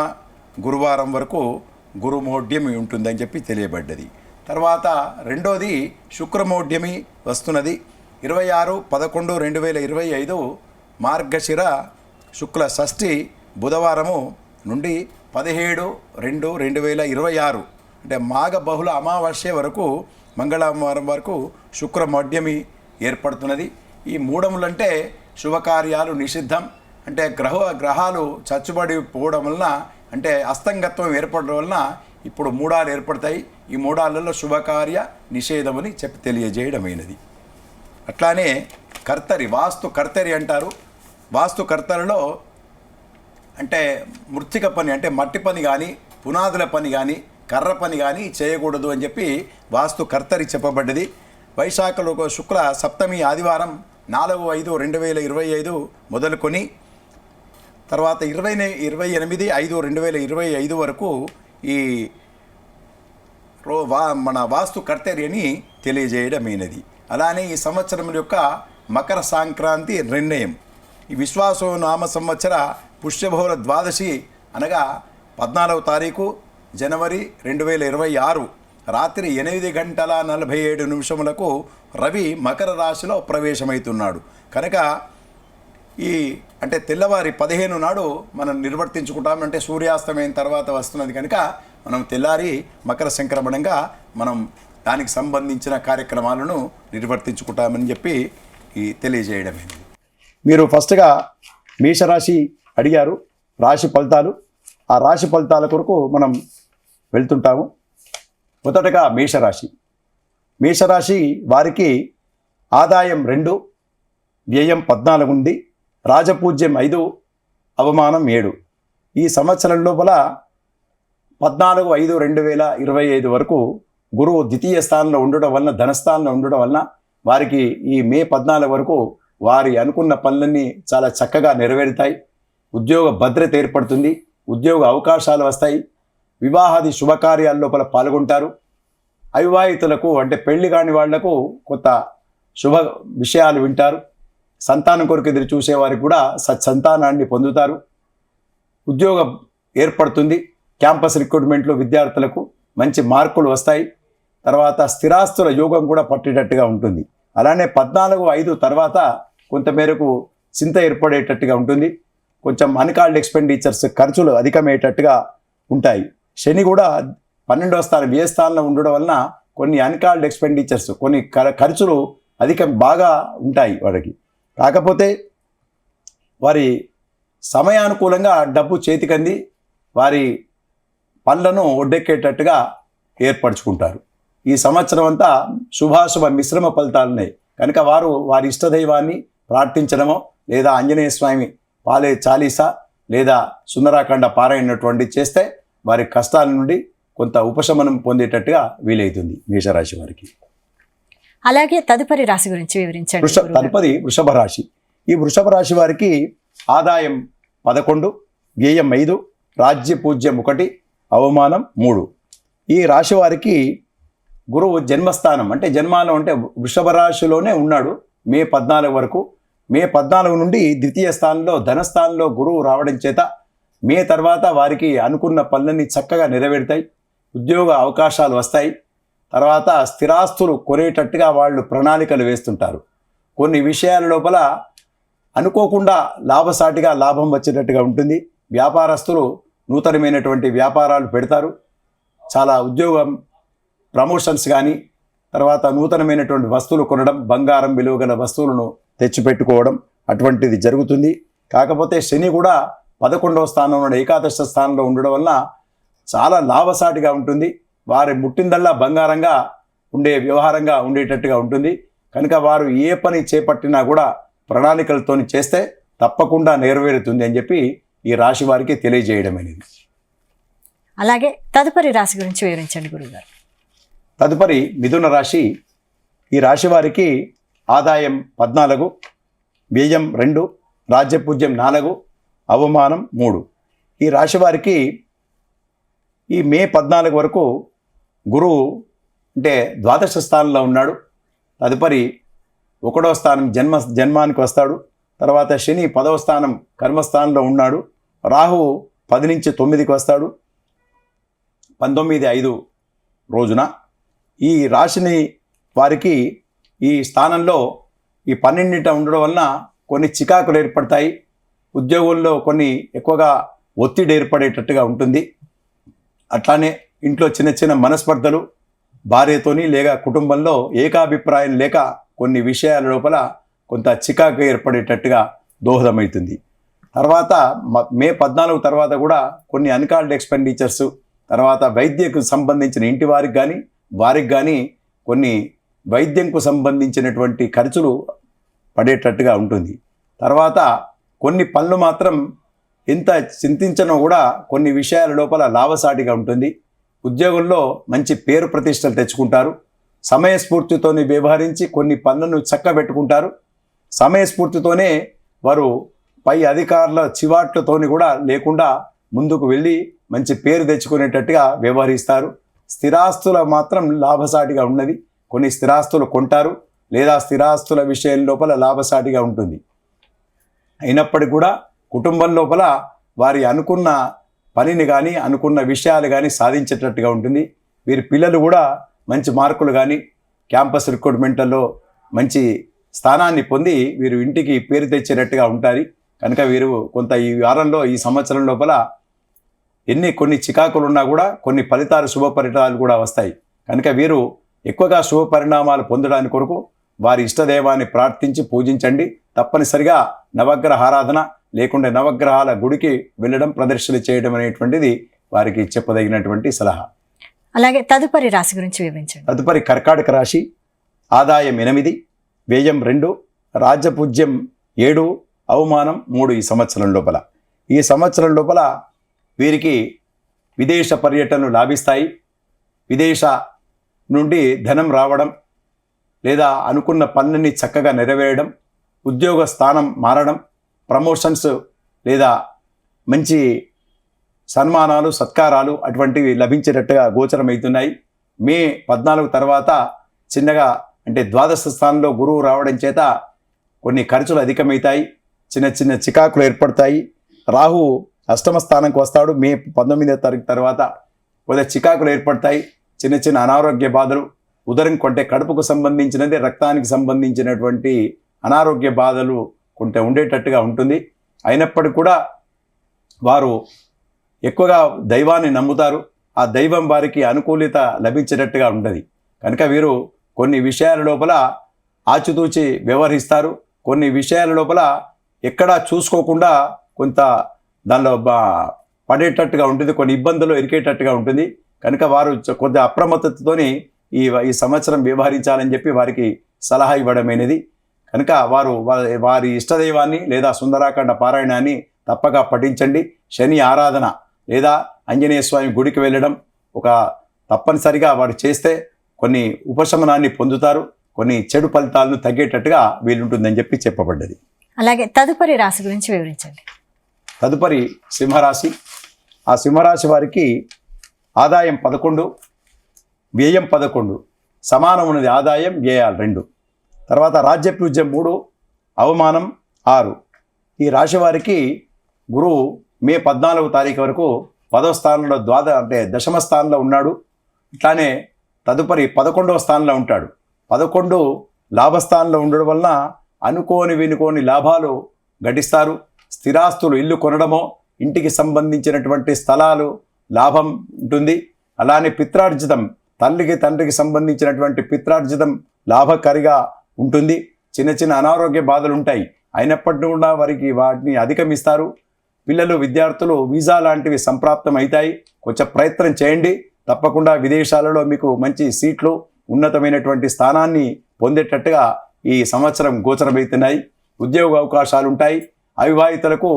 గురువారం వరకు గురుమౌఢ్యమి ఉంటుందని చెప్పి తెలియబడ్డది. తర్వాత రెండోది శుక్రమౌఢ్యమి వస్తున్నది 26/11/2025 మార్గశిర శుక్ల షష్ఠి బుధవారము నుండి 17/2/2026 అంటే మాఘ బహుళ అమావాస్య వరకు మంగళవారం వరకు శుక్రమౌఢ్యమి ఏర్పడుతున్నది. ఈ మూఢములంటే శుభకార్యాలు నిషిద్ధం అంటే గ్రహాలు చచ్చుబడి పోవడం వలన అంటే అస్తంగత్వం ఏర్పడడం వలన ఇప్పుడు మూఢాలు ఏర్పడతాయి. ఈ మూఢాలలో శుభకార్య నిషేధమని చెప్పి తెలియజేయడమైనది. అట్లానే కర్తరి వాస్తు కర్తరి అంటారు. వాస్తు కర్తరిలో అంటే మృత్తిక పని అంటే మట్టి పని కానీ పునాదుల పని కానీ కర్ర పని కానీ చేయకూడదు అని చెప్పి వాస్తు కర్తరి చెప్పబడ్డది. వైశాఖలో శుక్ల సప్తమి ఆదివారం 4/5/2025 మొదలుకొని తర్వాత 28/5/2025 వరకు ఈ మన వాస్తు కర్తరి అని తెలియజేయడమైనది. అలానే ఈ సంవత్సరం యొక్క మకర సంక్రాంతి నిర్ణయం ఈ విశ్వాసో నామ సంవత్సర పుష్యబహుళ ద్వాదశి అనగా 14వ తారీఖు జనవరి 2026 రాత్రి 8:47 రవి మకర రాశిలో ప్రవేశమవుతున్నాడు కనుక ఈ అంటే తెల్లవారి 15 నాడు మనం నిర్వర్తించుకుంటాం. అంటే సూర్యాస్తమైన తర్వాత వస్తున్నది కనుక మనం తెల్లారి మకర సంక్రమణంగా మనం దానికి సంబంధించిన కార్యక్రమాలను నిర్వర్తించుకుంటామని చెప్పి తెలియజేయడమైంది. మీరు ఫస్ట్గా మేషరాశి అడిగారు, రాశి ఫలితాలు. ఆ రాశి ఫలితాల కొరకు మనం వెళ్తుంటాము. మొదటగా మేషరాశి వారికి ఆదాయం 2, వ్యయం 14 ఉంది. రాజపూజ్యం 5, అవమానం 7. ఈ సంవత్సరం లోపల 14/5/2025 వరకు గురువు ద్వితీయ స్థానంలో ఉండడం వలన, ధనస్థానంలో ఉండడం వలన వారికి ఈ మే 14 వరకు వారి అనుకున్న పనులన్నీ చాలా చక్కగా నెరవేరుతాయి. ఉద్యోగ భద్రత ఏర్పడుతుంది, ఉద్యోగ అవకాశాలు వస్తాయి, వివాహాది శుభకార్యాల లోపల పాల్గొంటారు. అవివాహితులకు అంటే పెళ్లి కాని వాళ్లకు కొత్త శుభ విషయాలు వింటారు. సంతానం కొరకు ఎదురు చూసేవారికి కూడా సత్సంతానాన్ని పొందుతారు. ఉద్యోగం ఏర్పడుతుంది. క్యాంపస్ రిక్రూట్మెంట్లో విద్యార్థులకు మంచి మార్కులు వస్తాయి. తర్వాత స్థిరాస్తుల యోగం కూడా పట్టేటట్టుగా ఉంటుంది. అలానే 14/5 తర్వాత కొంతమేరకు చింత ఏర్పడేటట్టుగా ఉంటుంది. కొంచెం అన్కాల్డ్ ఎక్స్పెండిచర్స్, ఖర్చులు అధికమయ్యేటట్టుగా ఉంటాయి. శని కూడా 12వ స్థానం వ్యయ స్థానంలో ఉండడం వలన కొన్ని అన్కాల్డ్ ఎక్స్పెండిచర్స్, కొన్ని ఖర్చులు బాగా ఉంటాయి వాడికి. కాకపోతే వారి సమయానుకూలంగా డబ్బు చేతికంది వారి పనులను ఒడ్డెక్కేటట్టుగా ఏర్పరచుకుంటారు. ఈ సంవత్సరం అంతా శుభాశుభ మిశ్రమ ఫలితాలున్నాయి కనుక వారి ఇష్టదైవాన్ని ప్రార్థించడమో లేదా ఆంజనేయ స్వామి పాలే చాలీసా లేదా సుందరాఖండ పారాయణటువంటి చేస్తే వారి కష్టాల నుండి కొంత ఉపశమనం పొందేటట్టుగా వీలవుతుంది మేషరాశి వారికి. అలాగే తదుపరి రాశి గురించి వివరించండి. తదుపరి వృషభ రాశి. ఈ వృషభ రాశి వారికి ఆదాయం 11, వ్యయం 5, రాజ్యపూజ్యం 1, అవమానం 3. ఈ రాశి వారికి గురువు జన్మస్థానం అంటే జన్మాలో అంటే వృషభ రాశిలోనే ఉన్నాడు మే 14 వరకు. మే 14 నుండి ద్వితీయ స్థానంలో ధనస్థానంలో గురువు రావడం చేత మే తర్వాత వారికి అనుకున్న పనులన్నీ చక్కగా నెరవేరుతాయి. ఉద్యోగ అవకాశాలు వస్తాయి. తర్వాత స్థిరాస్తులు కొనేటట్టుగా వాళ్ళు ప్రణాళికలు వేస్తుంటారు. కొన్ని విషయాల లోపల అనుకోకుండా లాభసాటిగా లాభం వచ్చేటట్టుగా ఉంటుంది. వ్యాపారస్తులు నూతనమైనటువంటి వ్యాపారాలు పెడతారు. చాలా ఉద్యోగం ప్రమోషన్స్ కానీ తర్వాత నూతనమైనటువంటి వస్తువులు కొనడం, బంగారం విలువ గల వస్తువులను తెచ్చిపెట్టుకోవడం అటువంటిది జరుగుతుంది. కాకపోతే శని కూడా 11వ స్థానంలో ఏకాదశ స్థానంలో ఉండడం వల్ల చాలా లాభసాటిగా ఉంటుంది. వారి ముట్టిందల్లా బంగారంగా ఉండే వ్యవహారంగా ఉండేటట్టుగా ఉంటుంది. కనుక వారు ఏ పని చేపట్టినా కూడా ప్రణాళికలతో చేస్తే తప్పకుండా నెరవేరుతుంది అని చెప్పి ఈ రాశి వారికి తెలియజేయడమైనది. అలాగే తదుపరి రాశి గురించి వివరించండి గురుగారు. తదుపరి మిథున రాశి. ఈ రాశి వారికి ఆదాయం 14, వ్యయం 2, రాజ్యపూజ్యం 4, అవమానం 3. ఈ రాశి వారికి ఈ మే 14 వరకు గురువు అంటే ద్వాదశ స్థానంలో ఉన్నాడు. తదుపరి 1వ స్థానం జన్మానికి వస్తాడు. తర్వాత శని 10వ స్థానం కర్మస్థానంలో ఉన్నాడు. రాహువు 10 నుంచి 9కి వస్తాడు 19/5 రోజున. ఈ రాశిని వారికి ఈ స్థానంలో ఈ 12 ఉండడం వలన కొన్ని చికాకులు ఏర్పడతాయి. ఉద్యోగుల్లో కొన్ని ఎక్కువగా ఒత్తిడి ఏర్పడేటట్టుగా ఉంటుంది. అట్లానే ఇంట్లో చిన్న చిన్న మనస్పర్ధలు, భార్యతోని లేక కుటుంబంలో ఏకాభిప్రాయం లేక కొన్ని విషయాల లోపల కొంత చికాకు ఏర్పడేటట్టుగా దోహదమవుతుంది. తర్వాత మే 14 తర్వాత కూడా కొన్ని అన్కాల్డ్ ఎక్స్పెండిచర్స్, తర్వాత వైద్యకు సంబంధించిన ఇంటి వారికి కానీ కొన్ని వైద్యంకు సంబంధించినటువంటి ఖర్చులు పడేటట్టుగా ఉంటుంది. తర్వాత కొన్ని పనులు మాత్రం ఎంత చింతించనో కూడా కొన్ని విషయాల లోపల లాభసాటిగా ఉంటుంది. ఉద్యోగంలో మంచి పేరు ప్రతిష్టలు తెచ్చుకుంటారు. సమయస్ఫూర్తితోని వ్యవహరించి కొన్ని పనులను చక్కబెట్టుకుంటారు. సమయస్ఫూర్తితోనే వారు పై అధికారుల చివాట్లతోని కూడా లేకుండా ముందుకు వెళ్ళి మంచి పేరు తెచ్చుకునేటట్టుగా వ్యవహరిస్తారు. స్థిరాస్తుల మాత్రం లాభసాటిగా ఉన్నది. కొన్ని స్థిరాస్తులు కొంటారు లేదా స్థిరాస్తుల విషయం లోపల లాభసాటిగా ఉంటుంది. అయినప్పటికీ కూడా కుటుంబం లోపల వారి అనుకున్న పనిని కానీ అనుకున్న విషయాలు కానీ సాధించేటట్టుగా ఉంటుంది. వీరి పిల్లలు కూడా మంచి మార్కులు కానీ క్యాంపస్ రిక్రూట్మెంట్లలో మంచి స్థానాన్ని పొంది వీరు ఇంటికి పేరు తెచ్చేటట్టుగా ఉంటారు. కనుక వీరు కొంత ఈ వారంలో ఈ సంవత్సరం లోపల కొన్ని చికాకులు ఉన్నా కూడా కొన్ని ఫలితాలు శుభ ఫలితాలు కూడా వస్తాయి. కనుక వీరు ఎక్కువగా శుభ పరిణామాలు పొందడానికి కొరకు వారి ఇష్టదైవాన్ని ప్రార్థించి పూజించండి. తప్పనిసరిగా నవగ్రహ ఆరాధన లేకుంటే నవగ్రహాల గుడికి వెళ్ళడం, ప్రదర్శన చేయడం అనేటువంటిది వారికి చెప్పదగినటువంటి సలహా. అలాగే తదుపరి రాశి గురించి వివరించండి. తదుపరి కర్కాటక రాశి. ఆదాయం 8, వ్యయం 2, రాజ్యపూజ్యం 7, అవమానం 3 ఈ సంవత్సరం లోపల. ఈ సంవత్సరం లోపల వీరికి విదేశ పర్యటనలు లాభిస్తాయి. విదేశ నుండి ధనం రావడం లేదా అనుకున్న పనులని చక్కగా నెరవేరడం, ఉద్యోగ స్థానం మారడం, ప్రమోషన్స్ లేదా మంచి సన్మానాలు, సత్కారాలు అటువంటివి లభించేటట్టుగా గోచరమవుతున్నాయి. మే 14 తర్వాత చిన్నగా అంటే ద్వాదశ స్థానంలో గురువు రావడం చేత కొన్ని ఖర్చులు అధికమవుతాయి, చిన్న చిన్న చికాకులు ఏర్పడతాయి. రాహు అష్టమ స్థానంకి వస్తాడు మే 19వ తారీఖు తర్వాత. కొద్దిగా చికాకులు ఏర్పడతాయి, చిన్న చిన్న అనారోగ్య బాధలు, ఉదరం కొంటే కడుపుకు సంబంధించినది, రక్తానికి సంబంధించినటువంటి అనారోగ్య బాధలు కొంత ఉండేటట్టుగా ఉంటుంది. అయినప్పటికీ కూడా వారు ఎక్కువగా దైవాన్ని నమ్ముతారు. ఆ దైవం వారికి అనుకూలత లభించేటట్టుగా ఉంటుంది. కనుక వీరు కొన్ని విషయాల లోపల ఆచితూచి వ్యవహరిస్తారు. కొన్ని విషయాల లోపల ఎక్కడా చూసుకోకుండా కొంత దానిలో పడేటట్టుగా ఉంటుంది, కొన్ని ఇబ్బందులు ఎరికేటట్టుగా ఉంటుంది. కనుక వారు కొద్ది అప్రమత్తతతోని ఈ సంవత్సరం వ్యవహరించాలని చెప్పి వారికి సలహా ఇవ్వడమైనది. కనుక వారు వారి ఇష్టదైవాన్ని లేదా సుందరాకాండ పారాయణాన్ని తప్పక పఠించండి. శని ఆరాధన లేదా ఆంజనేయ స్వామి గుడికి వెళ్ళడం ఒక తప్పనిసరిగా వారు చేస్తే కొన్ని ఉపశమనాన్ని పొందుతారు, కొన్ని చెడు ఫలితాలను తగ్గేటట్టుగా వీలుంటుందని చెప్పి చెప్పబడ్డది. అలాగే తదుపరి రాశి గురించి వివరించండి. తదుపరి సింహరాశి. ఆ సింహరాశి వారికి ఆదాయం 11, వ్యయం 11, సమానం ఉన్నది ఆదాయం వ్యయాలు 2. తర్వాత రాజ్యపూజ్యం 3, అవమానం 6. ఈ రాశి వారికి గురువు మే 14వ తారీఖు వరకు 10వ స్థానంలో దశమ స్థానంలో ఉన్నాడు. ఇట్లానే తదుపరి 11వ స్థానంలో ఉంటాడు. 11 లాభస్థానంలో ఉండడం వలన అనుకోని లాభాలు గడిస్తారు. స్థిరాస్తులు, ఇల్లు కొనడమో, ఇంటికి సంబంధించినటువంటి స్థలాలు లాభం ఉంటుంది. అలానే పిత్రార్జితం, తండ్రికి సంబంధించినటువంటి పిత్రార్జితం లాభకారిగా ఉంటుంది. చిన్న చిన్న అనారోగ్య బాధలు ఉంటాయి, అయినప్పటికీ కూడా వాటిని అధిగమిస్తారు. పిల్లలు, విద్యార్థులు వీసా లాంటివి సంప్రాప్తం అవుతాయి. కొంచెం ప్రయత్నం చేయండి, తప్పకుండా విదేశాలలో మీకు మంచి సీట్లు, ఉన్నతమైనటువంటి స్థానాన్ని పొందేటట్టుగా ఈ సంవత్సరం గోచరమవుతున్నాయి. ఉద్యోగ అవకాశాలు ఉంటాయి. అవివాహితులకు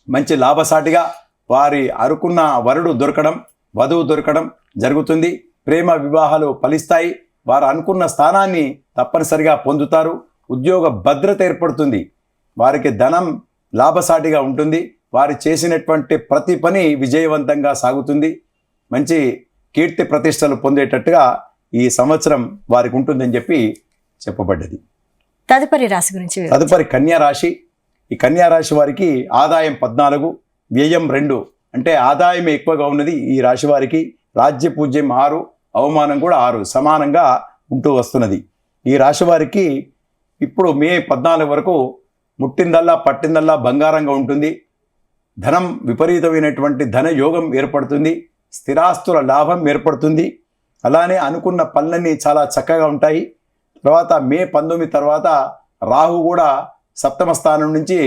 మంచి లాభసాటిగా వారి అనుకున్న వరుడు దొరకడం, వధువు దొరకడం జరుగుతుంది. ప్రేమ వివాహాలు ఫలిస్తాయి. వారు అనుకున్న స్థానాన్ని తప్పనిసరిగా పొందుతారు. ఉద్యోగ భద్రత ఏర్పడుతుంది. వారికి ధనం లాభసాటిగా ఉంటుంది. వారు చేసినటువంటి ప్రతి పని విజయవంతంగా సాగుతుంది. మంచి కీర్తి ప్రతిష్టలు పొందేటట్టుగా ఈ సంవత్సరం వారికి ఉంటుందని చెప్పి చెప్పబడ్డది. తదుపరి రాశి గురించి తదుపరి కన్యా రాశి. ఈ కన్యా రాశి వారికి ఆదాయం 14, వ్యయం 2, అంటే ఆదాయం ఎక్కువగా ఉన్నది ఈ రాశి వారికి. రాజ్యపూజ్యం 6, అవమానం కూడా 6 సమానంగా ఉంటూ వస్తున్నది. ఈ రాశి వారికి ఇప్పుడు మే 14 వరకు ముట్టిందల్లా పట్టిందల్లా బంగారంగా ఉంటుంది. ధనం, విపరీతమైనటువంటి ధన యోగం ఏర్పడుతుంది. స్థిరాస్తుల లాభం ఏర్పడుతుంది. అలానే అనుకున్న పనులన్నీ చాలా చక్కగా ఉంటాయి. తర్వాత మే 19 తర్వాత రాహు కూడా 7వ స్థానం నుంచి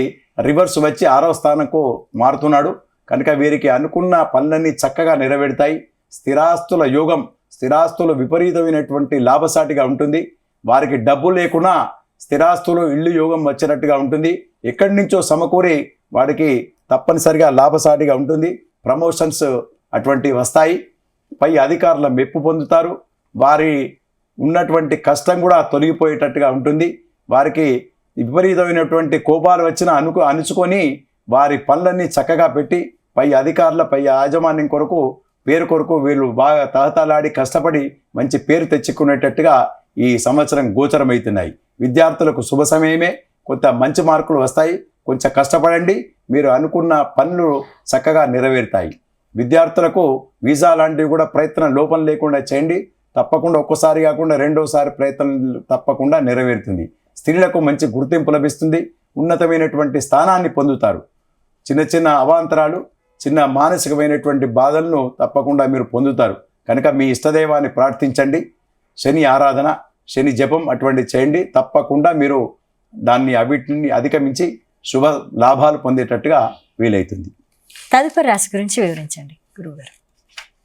రివర్స్ వచ్చి 6వ స్థానంకు మారుతున్నాడు. కనుక వీరికి అనుకున్న పనులన్నీ చక్కగా నెరవేరుతాయి. స్థిరాస్తుల యోగం, స్థిరాస్తులు విపరీతమైనటువంటి లాభసాటిగా ఉంటుంది. వారికి డబ్బు లేకున్నా స్థిరాస్తులు, ఇల్లు యోగం వచ్చినట్టుగా ఉంటుంది. ఎక్కడి నుంచో సమకూరి వాడికి తప్పనిసరిగా లాభసాటిగా ఉంటుంది. ప్రమోషన్స్ అటువంటివి వస్తాయి. పై అధికారుల మెప్పు పొందుతారు. వారి ఉన్నటువంటి కష్టం కూడా తొలగిపోయేటట్టుగా ఉంటుంది. వారికి విపరీతమైనటువంటి కోపాలు వచ్చినా అణుచుకొని వారి పనులన్నీ చక్కగా పెట్టి పై అధికారుల, పై యాజమాన్యం కొరకు, పేరు కొరకు వీళ్ళు బాగా తహతలాడి కష్టపడి మంచి పేరు తెచ్చుకునేటట్టుగా ఈ సంవత్సరం గోచరమవుతున్నాయి. విద్యార్థులకు శుభ సమయమే. కొంత మంచి మార్కులు వస్తాయి. కొంచెం కష్టపడండి, మీరు అనుకున్న పనులు చక్కగా నెరవేరుతాయి. విద్యార్థులకు వీసా లాంటివి కూడా ప్రయత్నం లోపం లేకుండా చేయండి. తప్పకుండా ఒక్కసారి కాకుండా రెండోసారి ప్రయత్నం తప్పకుండా నెరవేరుతుంది. స్త్రీలకు మంచి గుర్తింపు లభిస్తుంది. ఉన్నతమైనటువంటి స్థానాన్ని పొందుతారు. చిన్న చిన్న అవాంతరాలు, చిన్న మానసికమైనటువంటి బాధలను తప్పకుండా మీరు పొందుతారు. కనుక మీ ఇష్టదైవాన్ని ప్రార్థించండి. శని ఆరాధన, శని జపం అటువంటి చేయండి. తప్పకుండా మీరు అవిటిని అధిగమించి శుభ లాభాలు పొందేటట్టుగా వీలవుతుంది. తదుపరి రాశి గురించి వివరించండి గురువుగారు.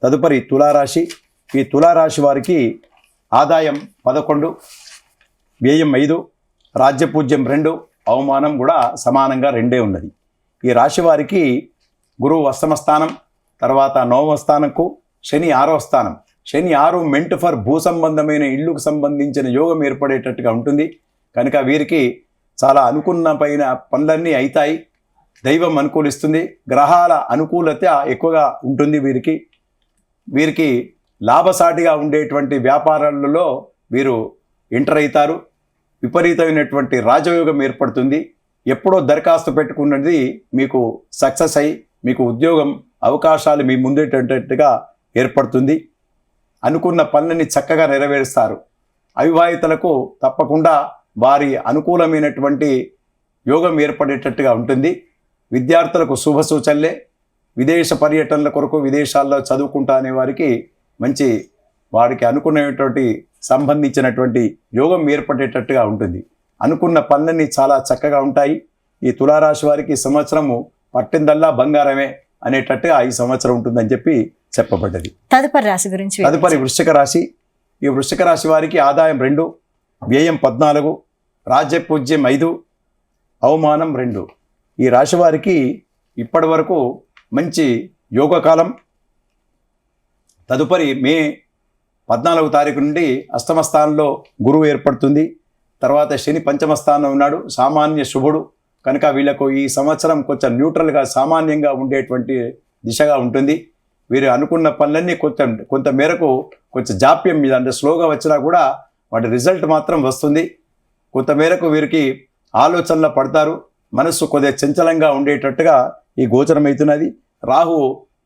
తదుపరి తులారాశి. ఈ తులారాశి వారికి ఆదాయం 11, వ్యయం 5, రాజ్యపూజ్యం 2, అవమానం కూడా సమానంగా 2 ఉన్నది. ఈ రాశి వారికి గురువు అష్టమ స్థానం, తర్వాత 9వ స్థానంకు శని 6వ స్థానం. శని 6 మెంట్ ఫర్ భూ సంబంధమైన ఇళ్లకు సంబంధించిన యోగం ఏర్పడేటట్టుగా ఉంటుంది. కనుక వీరికి చాలా అనుకున్న పనులన్నీ అవుతాయి. దైవం అనుకూలిస్తుంది. గ్రహాల అనుకూలత ఎక్కువగా ఉంటుంది. వీరికి లాభసాటిగా ఉండేటువంటి వ్యాపారాలలో వీరు ఎంటర్ అవుతారు. విపరీతమైనటువంటి రాజయోగం ఏర్పడుతుంది. ఎప్పుడో దరఖాస్తు పెట్టుకున్నది మీకు సక్సెస్ అయ్యి మీకు ఉద్యోగం అవకాశాలు మీ ముందేటట్టుగా ఏర్పడుతుంది. అనుకున్న పనులని చక్కగా నెరవేరుస్తారు. అవివాహితులకు తప్పకుండా వారి అనుకూలమైనటువంటి యోగం ఏర్పడేటట్టుగా ఉంటుంది. విద్యార్థులకు శుభ సూచనలే. విదేశ పర్యటనల కొరకు విదేశాల్లో చదువుకుంటా అనే వారికి అనుకునేటువంటి సంబంధించినటువంటి యోగం ఏర్పడేటట్టుగా ఉంటుంది. అనుకున్న పనులన్నీ చాలా చక్కగా ఉంటాయి. ఈ తులారాశి వారికి సంవత్సరము పట్టిందల్లా బంగారమే అనేటట్టుగా ఈ సంవత్సరం ఉంటుందని చెప్పబడ్డది. తదుపరి రాశి గురించి తదుపరి వృశ్చిక రాశి. ఈ వృశ్చిక రాశి వారికి ఆదాయం 2, వ్యయం 14, రాజ్యపూజ్యం 5, అవమానం 2. ఈ రాశి వారికి ఇప్పటి వరకు మంచి యోగకాలం. తదుపరి మే 14వ తారీఖు నుండి అష్టమ స్థానంలో గురువు ఏర్పడుతుంది. తర్వాత శని పంచమ స్థానంలో ఉన్నాడు, సామాన్య శుభుడు. కనుక వీళ్ళకు ఈ సంవత్సరం కొంచెం న్యూట్రల్గా సామాన్యంగా ఉండేటువంటి దిశగా ఉంటుంది. వీరు అనుకున్న పనులన్నీ కొంత మేరకు కొంచెం జాప్యం మీద అంటే స్లోగా వచ్చినా కూడా వాటి రిజల్ట్ మాత్రం వస్తుంది. కొంతమేరకు వీరికి ఆలోచనలో పడతారు. మనస్సు కొద్దిగా చంచలంగా ఉండేటట్టుగా ఈ గోచరం అవుతున్నది. రాహు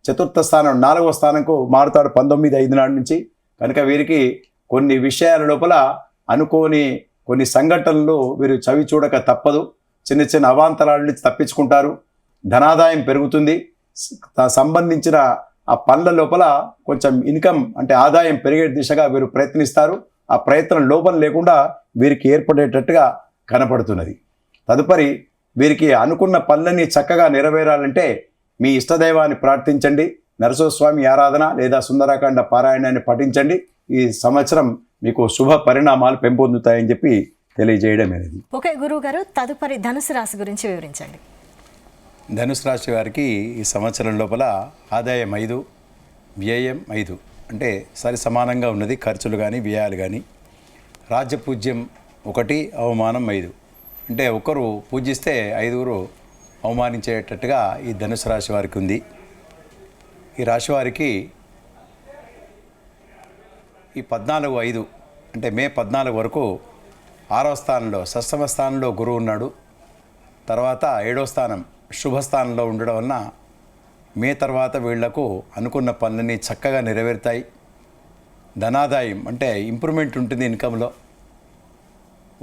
చతుర్థ స్థానం 4వ స్థానంకు మారుతాడు 19/5 నాటి నుంచి. కనుక వీరికి కొన్ని విషయాల లోపల అనుకోని కొన్ని సంఘటనలు వీరు చవి చూడక తప్పదు. చిన్న చిన్న అవాంతరాల నుంచి తప్పించుకుంటారు. ధనాదాయం పెరుగుతుంది. సంబంధించిన ఆ పనుల లోపల కొంచెం ఇన్కమ్ అంటే ఆదాయం పెరిగే దిశగా వీరు ప్రయత్నిస్తారు. ఆ ప్రయత్నం లోపం లేకుండా వీరికి ఏర్పడేటట్టుగా కనపడుతున్నది. తదుపరి వీరికి అనుకున్న పనులన్నీ చక్కగా నెరవేరాలంటే మీ ఇష్టదైవాన్ని ప్రార్థించండి. నరసింహస్వామి ఆరాధన లేదా సుందరాకాండ పారాయణాన్ని పఠించండి. ఈ సంవత్సరం మీకు శుభ పరిణామాలు పెంపొందుతాయని తెలియజేయడం అనేది. ఓకే గురువు గారు, తదుపరి ధనుసు రాశి గురించి వివరించండి. ధనుసు రాశి వారికి ఈ సంవత్సరం లోపల ఆదాయం 5, వ్యయం 5 అంటే సరి సమానంగా ఉన్నది. ఖర్చులు కానీ వ్యయాలు కానీ. రాజ్యపూజ్యం 1, అవమానం 5 అంటే ఒకరు పూజిస్తే 5గురు అవమానించేటట్టుగా ఈ ధనుసు రాశి వారికి ఉంది. ఈ రాశి వారికి ఈ 14/5 అంటే మే 14 వరకు 6వ స్థానంలో షష్టమ స్థానంలో గురువు ఉన్నాడు. తర్వాత 7వ స్థానం శుభస్థానంలో ఉండడం వలన మే తర్వాత వీళ్లకు అనుకున్న పనులన్నీ చక్కగా నెరవేరుతాయి. ధనాదాయం అంటే ఇంప్రూవ్మెంట్ ఉంటుంది ఇన్కంలో.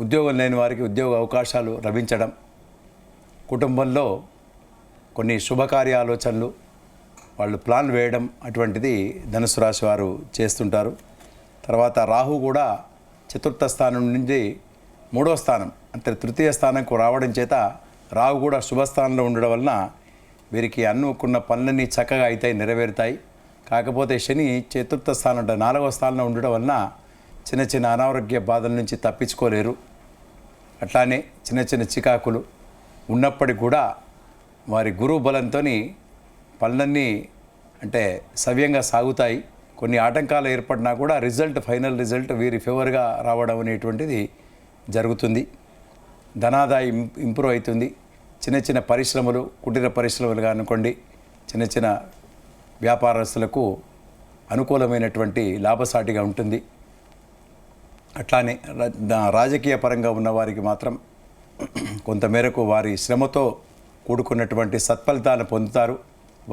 ఉద్యోగం లేని వారికి ఉద్యోగ అవకాశాలు లభించడం. కుటుంబంలో కొన్ని శుభకార్య ఆలోచనలు వాళ్ళు ప్లాన్ వేయడం అటువంటిది ధనుసు రాశి వారు చేస్తుంటారు. తర్వాత రాహు కూడా చతుర్థ స్థానం నుండి 3వ స్థానం అంటే తృతీయ స్థానంకు రావడం చేత రాహు కూడా శుభస్థానంలో ఉండడం వలన వీరికి అనుకున్న పనులన్నీ చక్కగా అవుతాయి, నెరవేరుతాయి. కాకపోతే శని చతుర్థ స్థానం అంటే 4వ స్థానంలో ఉండడం వలన చిన్న చిన్న అనారోగ్య బాధల నుంచి తప్పించుకోలేరు. అట్లానే చిన్న చిన్న చికాకులు ఉన్నప్పటికీ కూడా వారి గురువు బలంతో పనులన్నీ అంటే సవ్యంగా సాగుతాయి. కొన్ని ఆటంకాలు ఏర్పడినా కూడా ఫైనల్ రిజల్ట్ వీరి ఫేవర్గా రావడం అనేటువంటిది జరుగుతుంది. ధనాదాయం ఇంప్రూవ్ అవుతుంది. చిన్న చిన్న పరిశ్రమలు, కుటీర పరిశ్రమలుగా అనుకోండి, చిన్న చిన్న వ్యాపారస్తులకు అనుకూలమైనటువంటి లాభసాటిగా ఉంటుంది. అట్లానే రాజకీయ పరంగా ఉన్నవారికి మాత్రం కొంతమేరకు వారి శ్రమతో కూడుకున్నటువంటి సత్ఫలితాలను పొందుతారు.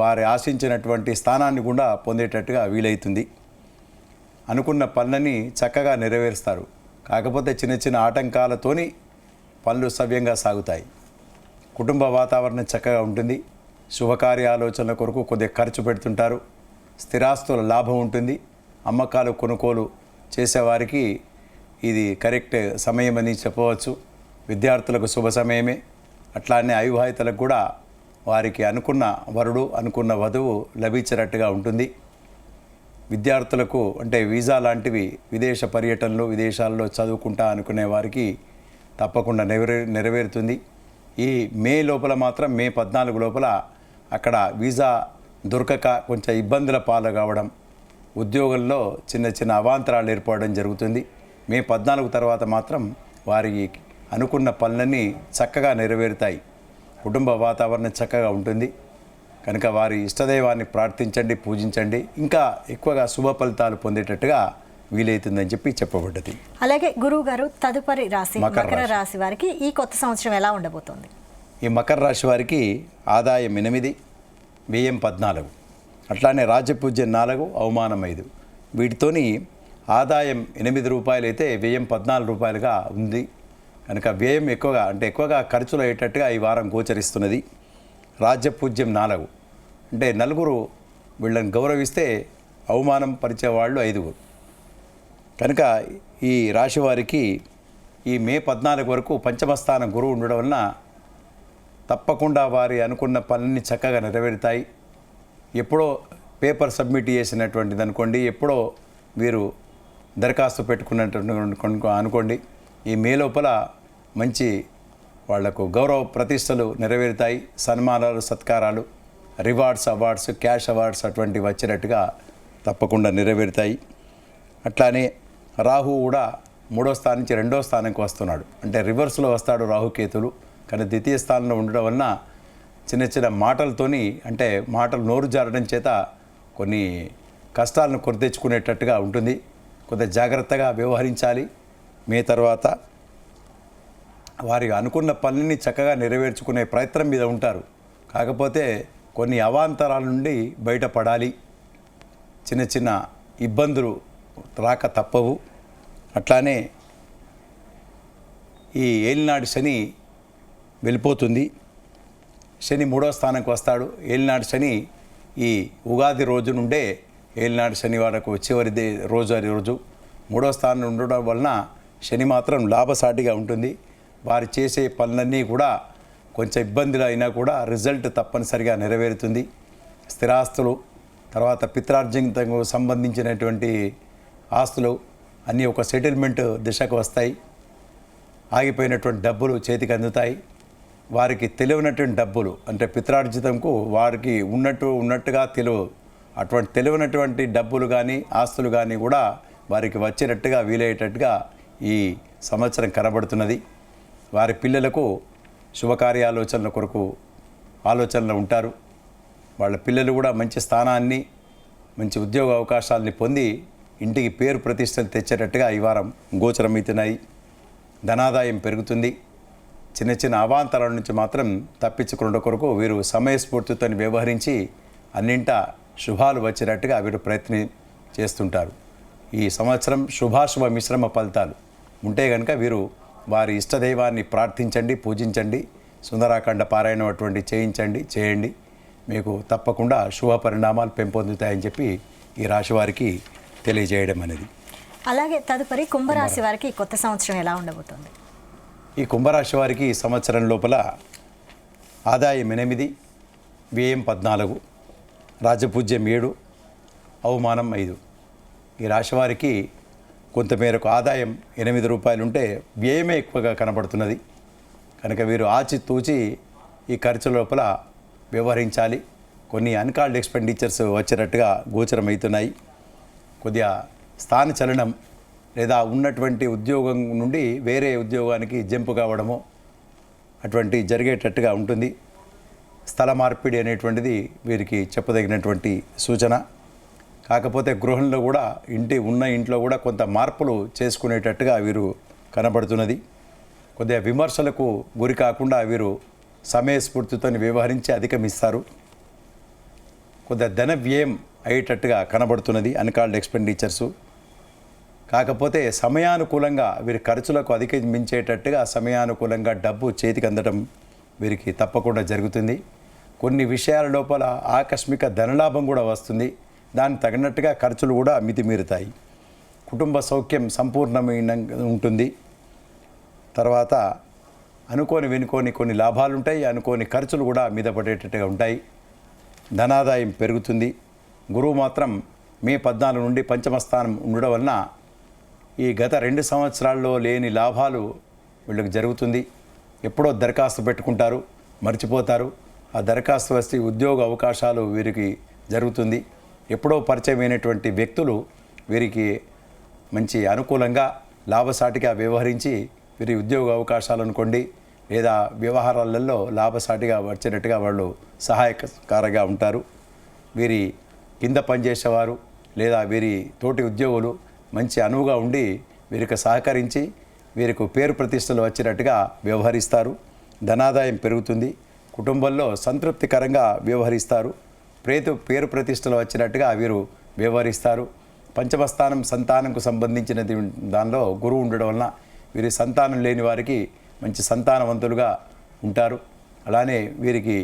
వారి ఆశించినటువంటి స్థానాన్ని కూడా పొందేటట్టుగా వీలవుతుంది. అనుకున్న పనులని చక్కగా నెరవేరుస్తారు. కాకపోతే చిన్న చిన్న ఆటంకాలతోని పనులు సవ్యంగా సాగుతాయి. కుటుంబ వాతావరణం చక్కగా ఉంటుంది. శుభకార్య ఆలోచనల కొరకు కొద్దిగా ఖర్చు పెడుతుంటారు. స్థిరాస్తుల లాభం ఉంటుంది. అమ్మకాలు కొనుగోలు చేసేవారికి ఇది కరెక్ట్ సమయం అని చెప్పవచ్చు. విద్యార్థులకు శుభ సమయమే. అట్లానే అవివాహితులకు కూడా వారికి అనుకున్న వరుడు అనుకున్న వధువు లభించినట్టుగా ఉంటుంది. విద్యార్థులకు అంటే వీసా లాంటివి విదేశ పర్యటనలు విదేశాల్లో చదువుకుంటా అనుకునే వారికి తప్పకుండా నెరవేరుతుంది. ఈ మే లోపల మాత్రం మే 14 లోపల అక్కడ వీసా దొరకక కొంచెం ఇబ్బందుల పాలు కావడం, ఉద్యోగంలో చిన్న చిన్న అవాంతరాలు ఏర్పడడం జరుగుతుంది. మే 14 తర్వాత మాత్రం వారికి అనుకున్న పనులన్నీ చక్కగా నెరవేరుతాయి. కుటుంబ వాతావరణం చక్కగా ఉంటుంది. కనుక వారి ఇష్టదైవాన్ని ప్రార్థించండి, పూజించండి. ఇంకా ఎక్కువగా శుభ ఫలితాలు పొందేటట్టుగా వీలవుతుందని చెప్పి చెప్పబడ్డది. అలాగే గురువు గారు, తదుపరి రాశి మకర రాశి వారికి ఈ కొత్త సంవత్సరం ఎలా ఉండబోతోంది? ఈ మకర రాశి వారికి ఆదాయం 8, వ్యయం 14, అట్లానే రాజ్యపూజ్యం 4, అవమానం 5. వీటితోని ఆదాయం 8 రూపాయలు అయితే వ్యయం 14 రూపాయలుగా ఉంది. కనుక వ్యయం ఎక్కువగా ఖర్చులు అయ్యేటట్టుగా ఈ వారం గోచరిస్తున్నది. రాజ్యపూజ్యం 4 అంటే నలుగురు వీళ్ళని గౌరవిస్తే అవమానం పరిచే వాళ్ళు 5. కనుక ఈ రాశి వారికి ఈ మే 14 వరకు పంచమస్థానం గురువు ఉండడం వలన తప్పకుండా వారి అనుకున్న పనులన్నీ చక్కగా నెరవేరుతాయి. ఎప్పుడో పేపర్ సబ్మిట్ చేసినటువంటిది అనుకోండి, ఎప్పుడో వీరు దరఖాస్తు పెట్టుకున్నటువంటి అనుకోండి, ఈ మే లోపల మంచి వాళ్లకు గౌరవ ప్రతిష్టలు నెరవేరుతాయి. సన్మానాలు, సత్కారాలు, రివార్డ్స్, అవార్డ్స్, క్యాష్ అవార్డ్స్ అటువంటివి వచ్చినట్టుగా తప్పకుండా నెరవేరుతాయి. అట్లానే రాహు కూడా 3వ స్థానం నుంచి 2వ స్థానానికి వస్తున్నాడు. అంటే రివర్స్లో వస్తాడు రాహుకేతులు. కానీ ద్వితీయ స్థానంలో ఉండడం వలన చిన్న చిన్న మాటలతోని అంటే మాటలు నోరు జారడం చేత కొన్ని కష్టాలను కొని తెచ్చుకునేటట్టుగా ఉంటుంది. కొంత జాగ్రత్తగా వ్యవహరించాలి. మే తర్వాత వారి అనుకున్న పనులని చక్కగా నెరవేర్చుకునే ప్రయత్నం మీద ఉంటారు. కాకపోతే కొన్ని అవాంతరాల నుండి బయటపడాలి. చిన్న చిన్న ఇబ్బందులు రాక తప్పవు. అట్లానే ఈ ఏలినాడు శని వెళ్ళిపోతుంది. శని 3వ స్థానానికి వస్తాడు. ఏలినాడు శని ఈ ఉగాది రోజు నుండే ఏలినాడు శని వరకు చివరి రోజు 3వ స్థానం ఉండడం వలన శని మాత్రం లాభసాటిగా ఉంటుంది. వారు చేసే పనులన్నీ కూడా కొంచెం ఇబ్బందులు అయినా కూడా రిజల్ట్ తప్పనిసరిగా నెరవేరుతుంది. స్థిరాస్తులు, తర్వాత పిత్రార్జితంకు సంబంధించినటువంటి ఆస్తులు అన్నీ ఒక సెటిల్మెంట్ దిశకు వస్తాయి. ఆగిపోయినటువంటి డబ్బులు చేతికి అందుతాయి. వారికి తెలియనటువంటి డబ్బులు అంటే పిత్రార్జితంకు వారికి ఉన్నట్టుగా తెలియదు. అటువంటి తెలియనటువంటి డబ్బులు కానీ ఆస్తులు కానీ కూడా వారికి వచ్చేటట్టుగా వీలయ్యేటట్టుగా ఈ సంవత్సరం కనబడుతున్నది. వారి పిల్లలకు శుభకార్యాలోచనల కొరకు ఆలోచనలు ఉంటారు. వాళ్ళ పిల్లలు కూడా మంచి స్థానాన్ని, మంచి ఉద్యోగ అవకాశాలని పొంది ఇంటికి పేరు ప్రతిష్టలు తెచ్చేటట్టుగా ఈ వారం గోచరమవుతున్నాయి. ధనాదాయం పెరుగుతుంది. చిన్న చిన్న అవాంతరాల నుంచి మాత్రం తప్పించుకునే కొరకు వీరు సమయస్ఫూర్తితో వ్యవహరించి అన్నింట శుభాలు వచ్చేటట్టుగా వీరు ప్రయత్నం చేస్తుంటారు. ఈ సంవత్సరం శుభాశుభ మిశ్రమ ఫలితాలు ఉంటే కనుక వీరు వారి ఇష్టదైవాన్ని ప్రార్థించండి, పూజించండి, సుందరాఖండ పారాయణం అటువంటి చేయండి. మీకు తప్పకుండా శుభ పరిణామాలు పెంపొందుతాయని చెప్పి ఈ రాశి వారికి తెలియజేయడం అనేది. అలాగే తదుపరి కుంభరాశి వారికి కొత్త సంవత్సరం ఎలా ఉండబోతుంది? ఈ కుంభరాశి వారికి ఈ సంవత్సరం లోపల ఆదాయం 8, వ్యయం 14, రాజపూజ్యం 7, అవమానం 5. ఈ రాశి వారికి కొంతమేరకు ఆదాయం 8 రూపాయలు ఉంటే వ్యయమే ఎక్కువగా కనబడుతున్నది. కనుక వీరు ఆచితూచి ఈ ఖర్చు లోపల వ్యవహరించాలి. కొన్ని అన్కాల్డ్ ఎక్స్పెండిచర్స్ వచ్చేటట్టుగా గోచరమవుతున్నాయి. కొద్దిగా స్థాన చలనం లేదా ఉన్నటువంటి ఉద్యోగం నుండి వేరే ఉద్యోగానికి జంపు కావడము అటువంటి జరిగేటట్టుగా ఉంటుంది. స్థల మార్పిడి అనేటువంటిది వీరికి చెప్పదగినటువంటి సూచన. కాకపోతే గృహంలో కూడా ఇంట్లో కూడా కొంత మార్పులు చేసుకునేటట్టుగా వీరు కనబడుతున్నది. కొద్దిగా విమర్శలకు గురి కాకుండా వీరు సమయస్ఫూర్తితో వ్యవహరించి అధిగమిస్తారు. కొద్దిగా ధన వ్యయం అయ్యేటట్టుగా కనబడుతున్నది అన్కాల్డ్ ఎక్స్పెండిచర్సు. కాకపోతే సమయానుకూలంగా వీరి ఖర్చులకు అధిగమించేటట్టుగా సమయానుకూలంగా డబ్బు చేతికి అందడం వీరికి తప్పకుండా జరుగుతుంది. కొన్ని విషయాల లోపల ఆకస్మిక ధనలాభం కూడా వస్తుంది. దానికి తగినట్టుగా ఖర్చులు కూడా మితిమీరుతాయి. కుటుంబ సౌఖ్యం సంపూర్ణమైన ఉంటుంది. తర్వాత అనుకోని వినుకోని కొన్ని లాభాలు ఉంటాయి, అనుకోని ఖర్చులు కూడా మీద పడేటట్టుగా ఉంటాయి. ధనాదాయం పెరుగుతుంది. గురువు మాత్రం మే 14 నుండి పంచమ స్థానం ఉండడం వలన ఈ గత 2 సంవత్సరాల్లో లేని లాభాలు వీళ్ళకి జరుగుతుంది. ఎప్పుడో దరఖాస్తు పెట్టుకుంటారు, మర్చిపోతారు. ఆ దరఖాస్తు వస్తే ఉద్యోగ అవకాశాలు వీరికి జరుగుతుంది. ఎప్పుడో పరిచయమైనటువంటి వ్యక్తులు వీరికి మంచి అనుకూలంగా లాభసాటిగా వ్యవహరించి వీరి ఉద్యోగ అవకాశాలు అనుకోండి లేదా వ్యవహారాలలో లాభసాటిగా వచ్చేటట్టుగా వాళ్ళు సహాయకారంగా ఉంటారు. వీరి కింద పనిచేసేవారు లేదా వీరి తోటి ఉద్యోగులు మంచి అనువుగా ఉండి వీరికి సహకరించి వీరికి పేరు ప్రతిష్టలు వచ్చేటట్టుగా వ్యవహరిస్తారు. ధనాదాయం పెరుగుతుంది. కుటుంబంలో సంతృప్తికరంగా వ్యవహరిస్తారు. పేరు ప్రతిష్టలు వచ్చినట్టుగా వీరు వ్యవహరిస్తారు. పంచమ స్థానం సంతానంకు సంబంధించినది దానిలో గురువు ఉండడం వలన వీరి సంతానం లేని వారికి మంచి సంతానవంతులుగా ఉంటారు. అలానే వీరికి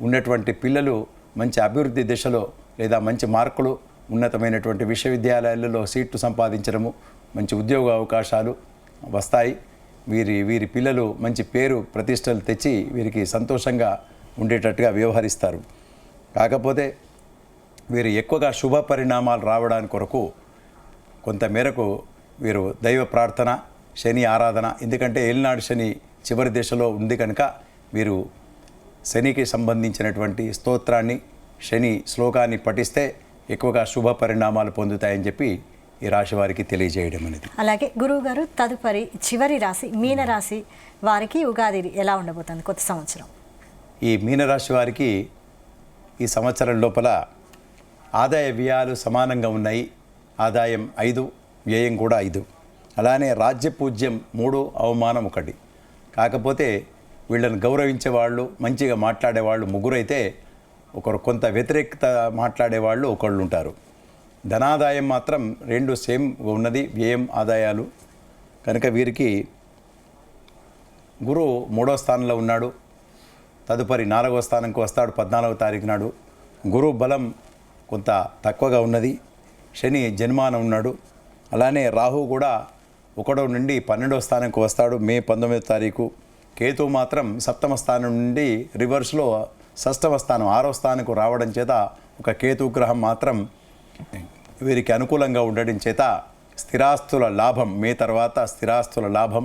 ఉన్నటువంటి పిల్లలు మంచి అభివృద్ధి దిశలో లేదా మంచి మార్కులు ఉన్నతమైనటువంటి విశ్వవిద్యాలయాలలో సీట్లు సంపాదించడము, మంచి ఉద్యోగ అవకాశాలు వస్తాయి. వీరి పిల్లలు మంచి పేరు ప్రతిష్టలు తెచ్చి వీరికి సంతోషంగా ఉండేటట్టుగా వ్యవహరిస్తారు. కాకపోతే వీరు ఎక్కువగా శుభ పరిణామాలు రావడానికి కొరకు కొంతమేరకు వీరు దైవ ప్రార్థన, శని ఆరాధన, ఎందుకంటే ఏలినాడు శని చివరి దశలో ఉంది కనుక వీరు శనికి సంబంధించినటువంటి స్తోత్రాన్ని, శని శ్లోకాన్ని పఠిస్తే ఎక్కువగా శుభ పరిణామాలు పొందుతాయని చెప్పి ఈ రాశి వారికి తెలియజేయడం అనేది. అలాగే గురువు గారు, తదుపరి చివరి రాశి మీనరాశి వారికి ఉగాది ఎలా ఉండబోతుంది కొత్త సంవత్సరం? ఈ మీనరాశి వారికి ఈ సంవత్సరం లోపల ఆదాయ వ్యయాలు సమానంగా ఉన్నాయి. ఆదాయం 5, వ్యయం కూడా 5. అలానే రాజ్యపూజ్యం 3, అవమానం 1. కాకపోతే వీళ్ళని గౌరవించే వాళ్ళు, మంచిగా మాట్లాడేవాళ్ళు 3 అయితే ఒకరు కొంత వ్యతిరేకత మాట్లాడేవాళ్ళు ఒకళ్ళు ఉంటారు. ధనాదాయం మాత్రం 2 సేమ్ ఉన్నది, వ్యయం ఆదాయాలు. కనుక వీరికి గురువు 3వ స్థానంలో ఉన్నాడు. తదుపరి 4వ స్థానంకి వస్తాడు 14వ తారీఖు నాడు. గురువు బలం కొంత తక్కువగా ఉన్నది. శని జన్మాన ఉన్నాడు. అలానే రాహు కూడా 1వ నుండి 12వ స్థానంకి వస్తాడు మే 19వ తారీఖు. కేతు మాత్రం 7వ స్థానం నుండి రివర్స్లో 6వ స్థానం 6వ స్థానంకు రావడం చేత ఒక కేతు గ్రహం మాత్రం వీరికి అనుకూలంగా ఉండడం చేత స్థిరాస్తుల లాభం, మే తర్వాత స్థిరాస్తుల లాభం,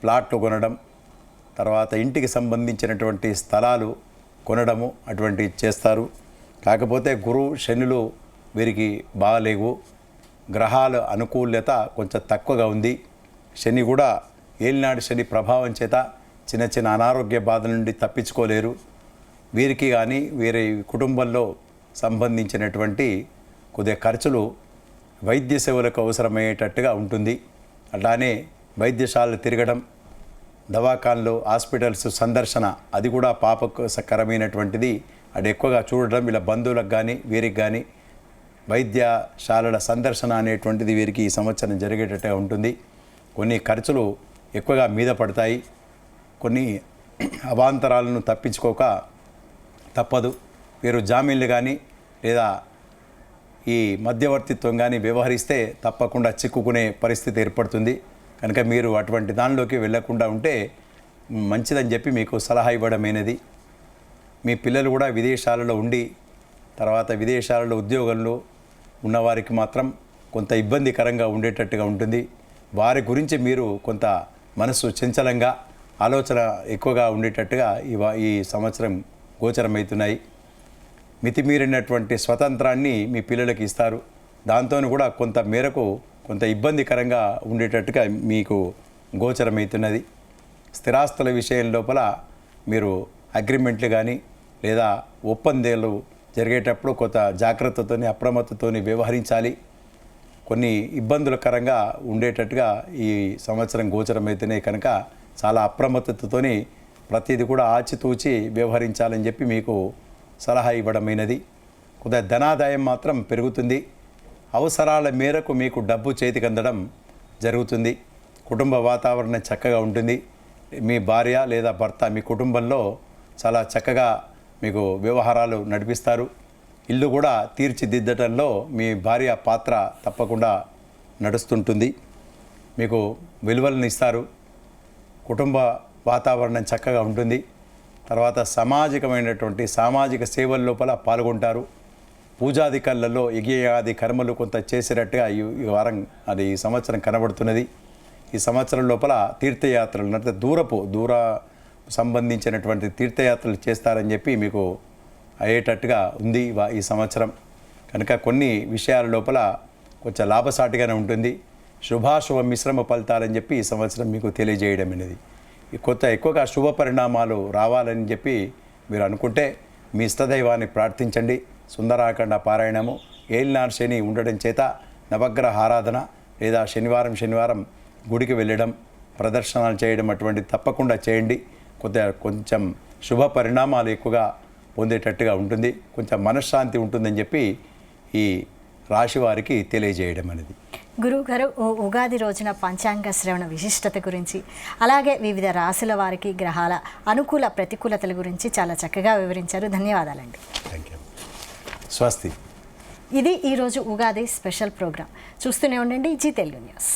ప్లాట్లు కొనడం, తర్వాత ఇంటికి సంబంధించినటువంటి స్థలాలు కొనడము అటువంటివి చేస్తారు. కాకపోతే గురు శనులు వీరికి బాగలేవు. గ్రహాల అనుకూల్యత కొంచెం తక్కువగా ఉంది. శని కూడా ఏలినాడు శని ప్రభావం చేత చిన్న చిన్న అనారోగ్య బాధల నుండి తప్పించుకోలేరు. వీరికి కానీ వీరి కుటుంబంలో సంబంధించినటువంటి కొద్దిగా ఖర్చులు వైద్య సేవలకు అవసరమయ్యేటట్టుగా ఉంటుంది. అలానే వైద్యశాలలు తిరగడం, దవాఖాన్లు, హాస్పిటల్స్ సందర్శన, అది కూడా పాపకరమైనటువంటిది. అది ఎక్కువగా చూడడం వీళ్ళ బంధువులకు కానీ వీరికి కానీ వైద్యశాలల సందర్శన అనేటువంటిది వీరికి ఈ సంవత్సరం జరిగేటట్టుగా ఉంటుంది. కొన్ని ఖర్చులు ఎక్కువగా మీద పడతాయి. కొన్ని అవాంతరాలను తప్పించుకోక తప్పదు. వీరు జామీన్లు కానీ లేదా ఈ మధ్యవర్తిత్వం కానీ వ్యవహరిస్తే తప్పకుండా చిక్కుకునే పరిస్థితి ఏర్పడుతుంది. కనుక మీరు అటువంటి దానిలోకి వెళ్లకుండా ఉంటే మంచిదని చెప్పి మీకు సలహా ఇవ్వడమైనది. మీ పిల్లలు కూడా విదేశాలలో ఉండి తర్వాత విదేశాలలో ఉద్యోగంలో ఉన్నవారికి మాత్రం కొంత ఇబ్బందికరంగా ఉండేటట్టుగా ఉంటుంది. వారి గురించి మీరు కొంత మనసు చంచలంగా, ఆలోచన ఎక్కువగా ఉండేటట్టుగా ఈ సంవత్సరం గోచరమవుతున్నాయి. మితిమీరినటువంటి స్వతంత్రాన్ని మీ పిల్లలకి ఇస్తారు. దాంతో కూడా కొంత మేరకు కొంత ఇబ్బందికరంగా ఉండేటట్టుగా మీకు గోచరమవుతున్నది. స్థిరాస్తుల విషయం లోపల మీరు అగ్రిమెంట్లు కానీ లేదా ఒప్పందాలు జరిగేటప్పుడు కొంత జాగ్రత్తతోని అప్రమత్తతోని వ్యవహరించాలి. కొన్ని ఇబ్బందులకరంగా ఉండేటట్టుగా ఈ సంవత్సరం గోచరమైతేనే కనుక చాలా అప్రమత్తతతోని ప్రతిదీ కూడా ఆచితూచి వ్యవహరించాలని చెప్పి మీకు సలహా ఇవ్వడమైనది. కొంత ధనాదాయం మాత్రం పెరుగుతుంది. అవసరాల మేరకు మీకు డబ్బు చేతికి అందడం జరుగుతుంది. కుటుంబ వాతావరణం చక్కగా ఉంటుంది. మీ భార్య లేదా భర్త మీ కుటుంబంలో చాలా చక్కగా మీకు వ్యవహారాలు నడిపిస్తారు. ఇల్లు కూడా తీర్చిదిద్దటంలో మీ భార్య పాత్ర తప్పకుండా నడుస్తుంటుంది. మీకు విలువలను ఇస్తారు, కుటుంబ వాతావరణం చక్కగా ఉంటుంది. తర్వాత సామాజిక సేవల లోపల పాల్గొంటారు. పూజాదికళ్ళలో యజ్ఞయాది కర్మలు కొంత చేసేటట్టుగా ఈ వారం అది ఈ సంవత్సరం కనబడుతున్నది. ఈ సంవత్సరం లోపల తీర్థయాత్రలు అంటే దూర సంబంధించినటువంటి తీర్థయాత్రలు చేస్తారని చెప్పి మీకు అయ్యేటట్టుగా ఉంది ఈ సంవత్సరం. కనుక కొన్ని విషయాల లోపల కొంచెం లాభసాటిగానే ఉంటుంది. శుభాశుభ మిశ్రమ ఫలితాలని చెప్పి ఈ సంవత్సరం మీకు తెలియజేయడం అనేది. ఎక్కువగా శుభ పరిణామాలు రావాలని చెప్పి మీరు అనుకుంటే మీ ఇష్టదైవాన్ని ప్రార్థించండి. సుందరాఖండ పారాయణము, ఏలినాడు శని ఉండడం చేత నవగ్రహ ఆరాధన లేదా శనివారం గుడికి వెళ్ళడం, ప్రదర్శనలు చేయడం అటువంటిది తప్పకుండా చేయండి. కొంచెం శుభ పరిణామాలు ఎక్కువగా పొందేటట్టుగా ఉంటుంది. కొంచెం మనశ్శాంతి ఉంటుందని చెప్పి ఈ రాశి వారికి తెలియజేయడం అనేది. గురువుగారు, ఉగాది రోజున పంచాంగ శ్రవణ విశిష్టత గురించి, అలాగే వివిధ రాశుల వారికి గ్రహాల అనుకూల ప్రతికూలతల గురించి చాలా చక్కగా వివరించారు. ధన్యవాదాలండి. Thank you. స్వస్తి. ఇది ఈరోజు ఉగాది స్పెషల్ ప్రోగ్రాం. చూస్తూనే ఉండండి జీ తెలుగు న్యూస్.